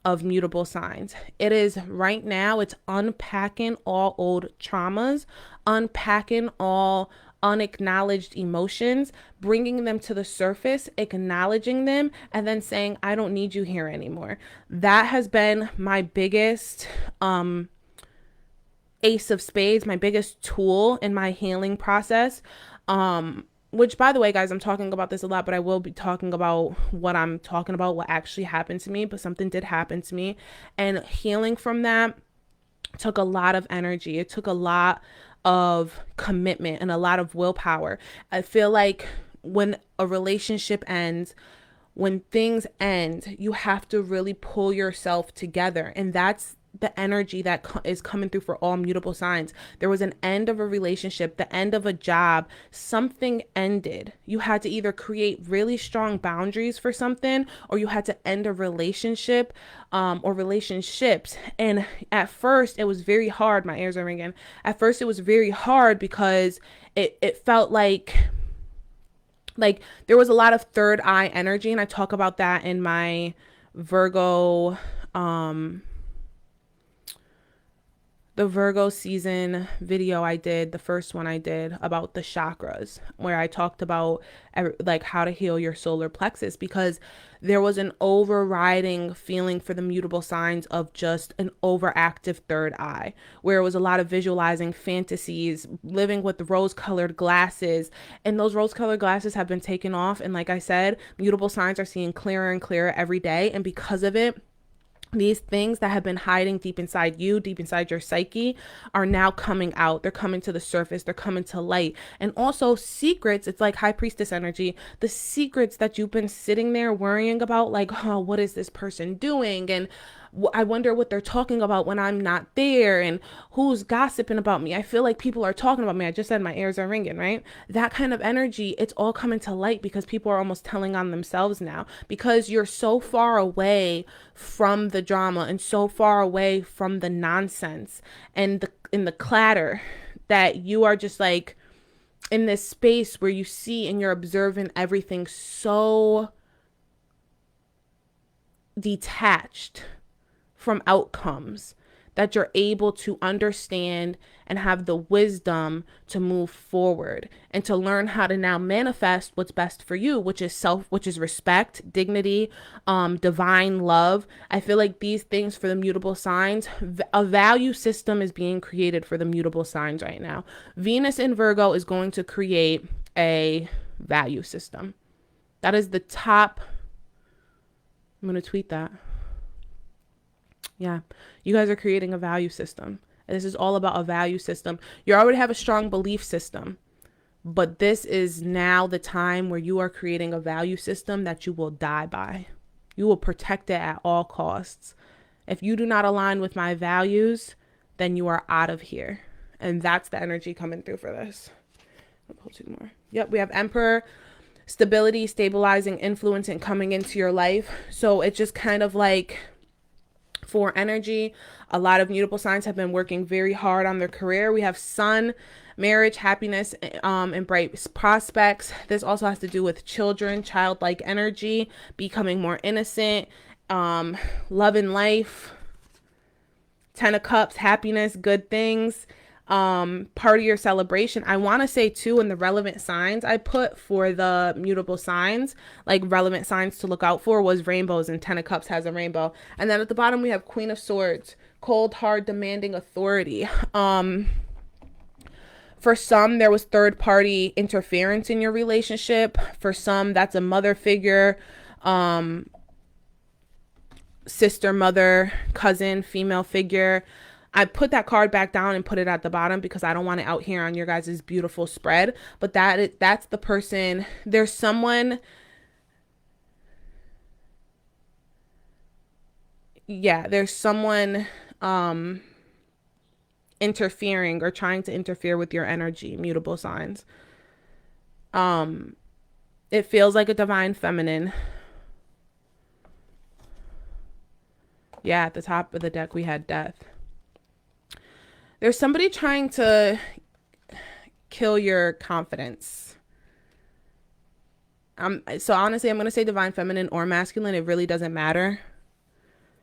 of mutable signs. It is right now, it's unpacking all old traumas, unpacking all unacknowledged emotions, bringing them to the surface, acknowledging them, and then saying, I don't need you here anymore. That has been my biggest ace of spades, my biggest tool in my healing process. Which, by the way, guys, I'm talking about this a lot, but I will be talking about what I'm talking about, what actually happened to me, but something did happen to me. And healing from that took a lot of energy. It took a lot of commitment and a lot of willpower. I feel like when a relationship ends, when things end, you have to really pull yourself together. And that's the energy that is coming through for all mutable signs. There was an end of a relationship, the end of a job, something ended. You had to either create really strong boundaries for something, or you had to end a relationship or relationships. And at first it was very hard. My ears are ringing. At first it was very hard because it felt like there was a lot of third eye energy. And I talk about that in my Virgo, the Virgo season video I did, the first one I did about the chakras, where I talked about like how to heal your solar plexus, because there was an overriding feeling for the mutable signs of just an overactive third eye, where it was a lot of visualizing fantasies, living with rose-colored glasses, and those rose-colored glasses have been taken off. And like I said, mutable signs are seeing clearer and clearer every day. And because of it, These things that have been hiding deep inside you, deep inside your psyche, are now coming out. They're coming to the surface. They're coming to light. And also secrets, it's like high priestess energy, the secrets that you've been sitting there worrying about, like, oh, what is this person doing? And I wonder what they're talking about when I'm not there, and who's gossiping about me. I feel like people are talking about me. I just said my ears are ringing, right? That kind of energy, it's all coming to light because people are almost telling on themselves now, because you're so far away from the drama and so far away from the nonsense and the clatter, that you are just like in this space where you see and you're observing everything so detached from outcomes, that you're able to understand and have the wisdom to move forward and to learn how to now manifest what's best for you, which is respect, dignity, divine love. I feel like these things for the mutable signs, a value system is being created for the mutable signs right now. Venus in Virgo is going to create a value system. That is the top. I'm going to tweet that. Yeah, you guys are creating a value system. This is all about a value system. You already have a strong belief system, but this is now the time where you are creating a value system that you will die by. You will protect it at all costs. If you do not align with my values, then you are out of here. And that's the energy coming through for this. I'll pull two more. Yep, we have Emperor, stability, stabilizing influence, and coming into your life. So it's just kind of like, for energy, a lot of mutable signs have been working very hard on their career. We have Sun, marriage, happiness, and bright prospects. This also has to do with children, childlike energy, becoming more innocent, love and life, 10 of Cups, happiness, good things, party or celebration. I want to say too, in the relevant signs I put for the mutable signs, like relevant signs to look out for, was rainbows, and 10 of Cups has a rainbow. And then at the bottom we have Queen of Swords, cold, hard, demanding authority. For some, there was third party interference in your relationship. For some, that's a mother figure, sister, mother, cousin, female figure. I put that card back down and put it at the bottom because I don't want it out here on your guys' beautiful spread. But that's the person. There's someone. Yeah, there's someone interfering or trying to interfere with your energy, mutable signs. It feels like a divine feminine. Yeah, at the top of the deck we had death. There's somebody trying to kill your confidence. So honestly, I'm going to say divine feminine or masculine. It really doesn't matter.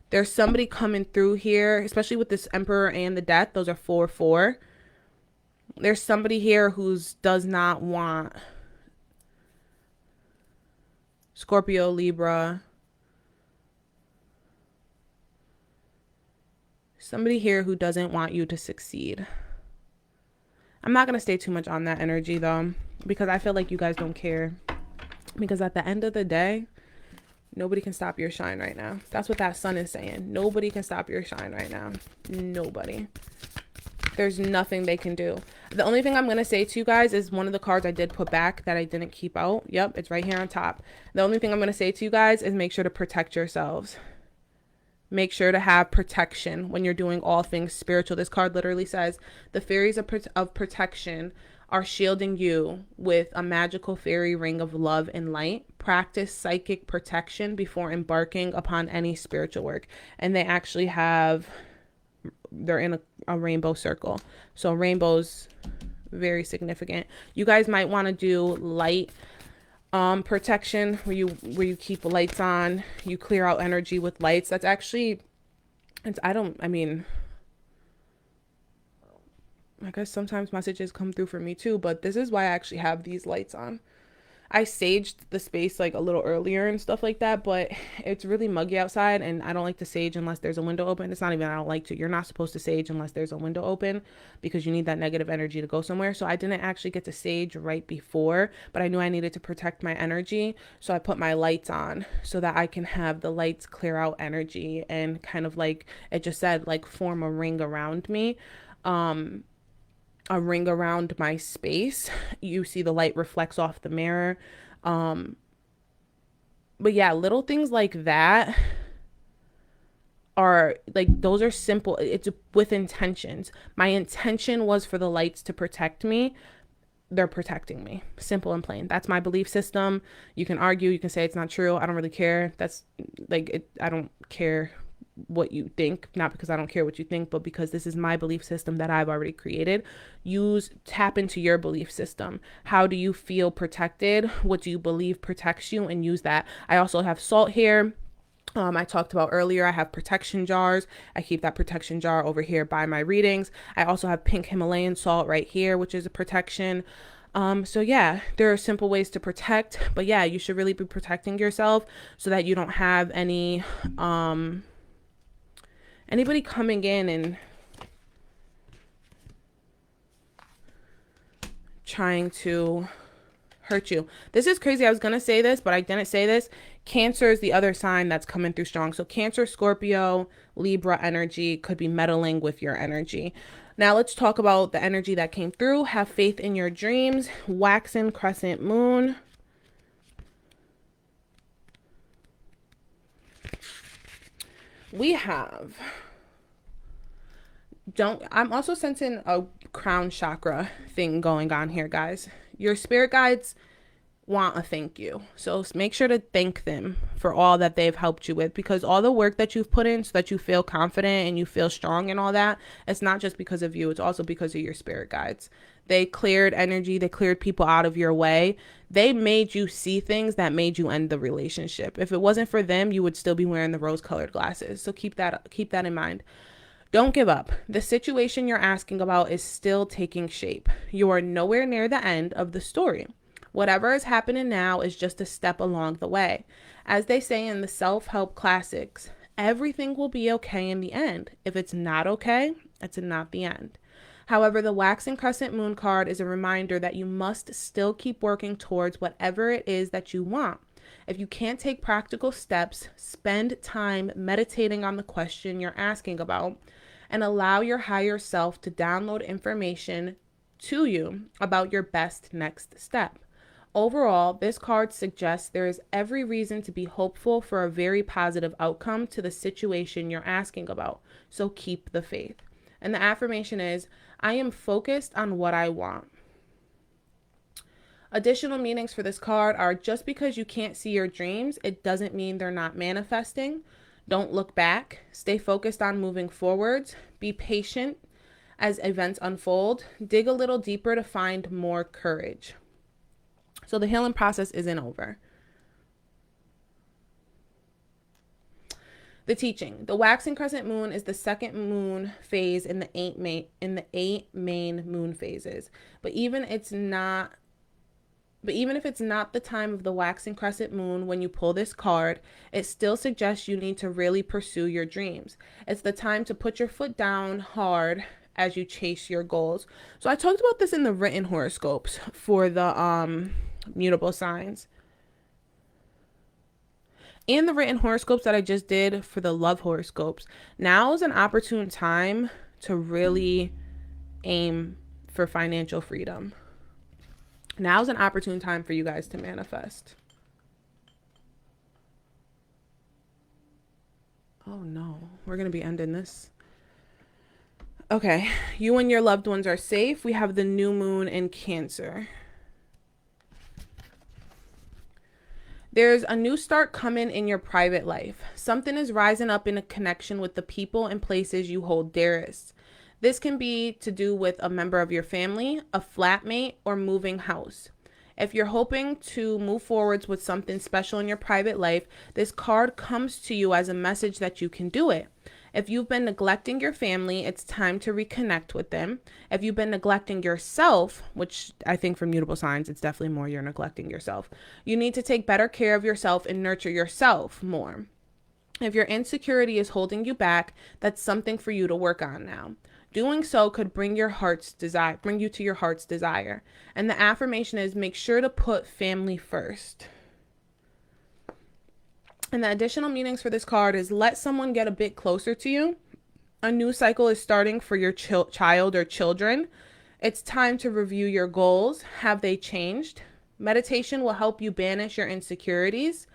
There's somebody coming through here, especially with this Emperor and the Death. Those are 4/4. There's somebody here who does not want Scorpio, Libra. Somebody here who doesn't want you to succeed. I'm not going to stay too much on that energy though, because I feel like you guys don't care. Because at the end of the day, nobody can stop your shine right now. That's what that sun is saying. Nobody can stop your shine right now. Nobody. There's nothing they can do. The only thing I'm going to say to you guys is one of the cards I did put back that I didn't keep out. Yep, it's right here on top. The only thing I'm going to say to you guys is make sure to protect yourselves. Make sure to have protection when you're doing all things spiritual. This card literally says the fairies of protection are shielding you with a magical fairy ring of love and light. Practice psychic protection before embarking upon any spiritual work. And they actually they're in a rainbow circle. So rainbow's very significant. You guys might want to do light protection where you keep lights on, you clear out energy with lights. That's actually, I guess sometimes messages come through for me too, but this is why I actually have these lights on. I saged the space like a little earlier and stuff like that, but it's really muggy outside and I don't like to sage unless there's a window open. It's not even I don't like to. You're not supposed to sage unless there's a window open because you need that negative energy to go somewhere. So I didn't actually get to sage right before, but I knew I needed to protect my energy. So I put my lights on so that I can have the lights clear out energy and kind of like it just said, like form a ring around me. A ring around my space. You see the light reflects off the mirror. But yeah, little things like that are like, those are simple. It's with intentions. My intention was for the lights to protect me. They're protecting me. Simple and plain. That's my belief system. You can argue, you can say it's not true. I don't really care. That's like, I don't care what you think, not because I don't care what you think, but because this is my belief system that I've already created. Tap into your belief system. How do you feel protected? What do you believe protects you? And use that. I also have salt here. I talked about earlier, I have protection jars. I keep that protection jar over here by my readings. I also have pink Himalayan salt right here, which is a protection. So yeah, there are simple ways to protect, but yeah, you should really be protecting yourself so that you don't have anybody coming in and trying to hurt you. This is crazy. I was going to say this, but I didn't say this. Cancer is the other sign that's coming through strong. So Cancer, Scorpio, Libra energy could be meddling with your energy. Now let's talk about the energy that came through. Have faith in your dreams. Waxing crescent moon. We have I'm also sensing a crown chakra thing going on here, guys. Your spirit guides want a thank you. So make sure to thank them for all that they've helped you with, because all the work that you've put in so that you feel confident and you feel strong and all that, it's not just because of you. It's also because of your spirit guides. They cleared energy. They cleared people out of your way. They made you see things that made you end the relationship. If it wasn't for them, you would still be wearing the rose-colored glasses. So keep that in mind. Don't give up. The situation you're asking about is still taking shape. You are nowhere near the end of the story. Whatever is happening now is just a step along the way. As they say in the self-help classics, everything will be okay in the end. If it's not okay, it's not the end. However, the waxing crescent moon card is a reminder that you must still keep working towards whatever it is that you want. If you can't take practical steps, spend time meditating on the question you're asking about and allow your higher self to download information to you about your best next step. Overall, this card suggests there is every reason to be hopeful for a very positive outcome to the situation you're asking about. So keep the faith. And the affirmation is, I am focused on what I want. Additional meanings for this card are, just because you can't see your dreams, it doesn't mean they're not manifesting. Don't look back. Stay focused on moving forwards. Be patient as events unfold. Dig a little deeper to find more courage. So the healing process isn't over. The teaching. The waxing crescent moon is the second moon phase in the eight main moon phases. But even if it's not the time of the waxing crescent moon when you pull this card, it still suggests you need to really pursue your dreams. It's the time to put your foot down hard as you chase your goals. So I talked about this in the written horoscopes for the mutable signs. And the written horoscopes that I just did for the love horoscopes. Now is an opportune time to really aim for financial freedom. Now is an opportune time for you guys to manifest. Oh no, we're going to be ending this. Okay, you and your loved ones are safe. We have the new moon in Cancer. There's a new start coming in your private life. Something is rising up in a connection with the people and places you hold dearest. This can be to do with a member of your family, a flatmate, or moving house. If you're hoping to move forwards with something special in your private life, this card comes to you as a message that you can do it. If you've been neglecting your family, it's time to reconnect with them. If you've been neglecting yourself, which I think for mutable signs, it's definitely more you're neglecting yourself. You need to take better care of yourself and nurture yourself more. If your insecurity is holding you back, that's something for you to work on now. Doing so could bring you to your heart's desire. And the affirmation is make sure to put family first. And the additional meanings for this card is let someone get a bit closer to you. A new cycle is starting for your child or children. It's time to review your goals. Have they changed? Meditation will help you banish your insecurities.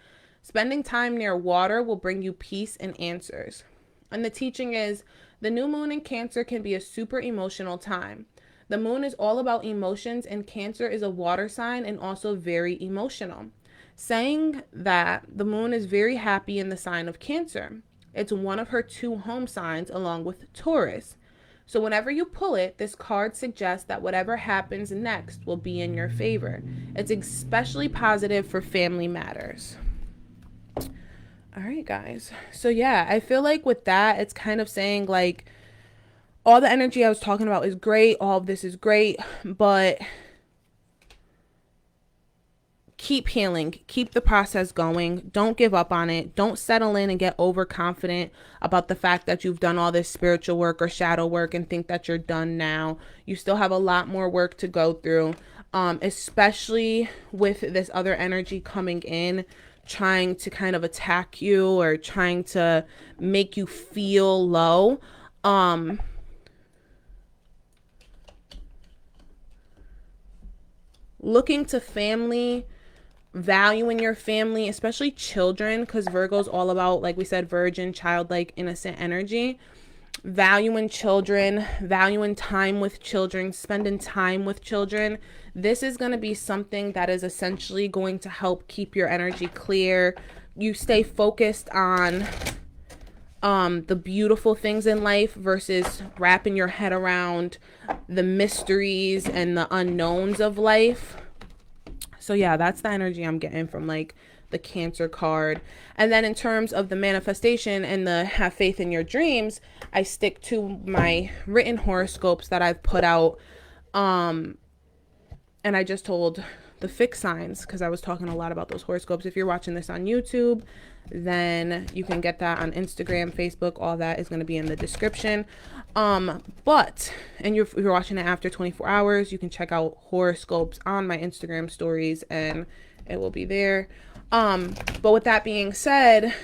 Spending time near water will bring you peace and answers. And the teaching is the new moon in Cancer can be a super emotional time. The moon is all about emotions, and Cancer is a water sign and also very emotional. Saying that the moon is very happy in the sign of Cancer. It's one of her 2 home signs along with Taurus. So whenever you pull it, this card suggests that whatever happens next will be in your favor. It's especially positive for family matters. All right, guys. So yeah, I feel like with that, it's kind of saying like all the energy I was talking about is great. All of this is great, but keep healing, keep the process going. Don't give up on it. Don't settle in and get overconfident about the fact that you've done all this spiritual work or shadow work and think that you're done now. You still have a lot more work to go through, especially with this other energy coming in, trying to kind of attack you or trying to make you feel low. Looking to family, valuing your family, especially children, because Virgo's all about, like we said, virgin, childlike, innocent energy. Valuing children, valuing time with children, spending time with children. This is going to be something that is essentially going to help keep your energy clear. You stay focused on the beautiful things in life versus wrapping your head around the mysteries and the unknowns of life. So yeah, that's the energy I'm getting from like the Cancer card. And then in terms of the manifestation and the have faith in your dreams, I stick to my written horoscopes that I've put out. And I just told the fixed signs because I was talking a lot about those horoscopes. If you're watching this on YouTube, then you can get that on Instagram, Facebook, all that is going to be in the description. But if you're watching it after 24 hours, you can check out horoscopes on my Instagram stories and it will be there. But with that being said,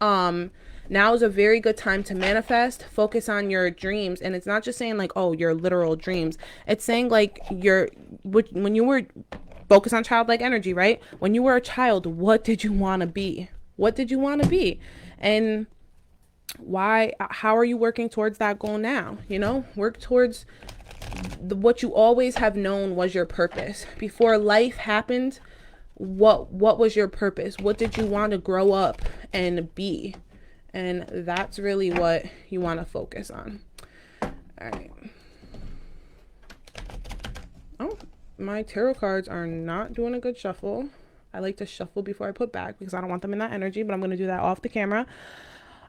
now is a very good time to manifest, focus on your dreams. And it's not just saying like, oh, your literal dreams. It's saying like when you were focused on childlike energy, right? When you were a child, what did you want to be? What did you want to be? And how are you working towards that goal now? You know, work towards what you always have known was your purpose. Before life happened, what was your purpose? What did you want to grow up and be? And that's really what you want to focus on. All right. Oh, my tarot cards are not doing a good shuffle. I like to shuffle before I put back because I don't want them in that energy, but I'm going to do that off the camera.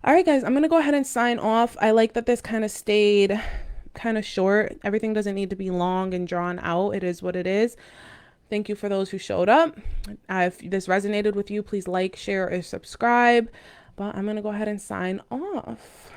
All right, guys, I'm going to go ahead and sign off. I like that this kind of stayed kind of short. Everything doesn't need to be long and drawn out. It is what it is. Thank you for those who showed up. If this resonated with you, please like, share, or subscribe. But I'm going to go ahead and sign off.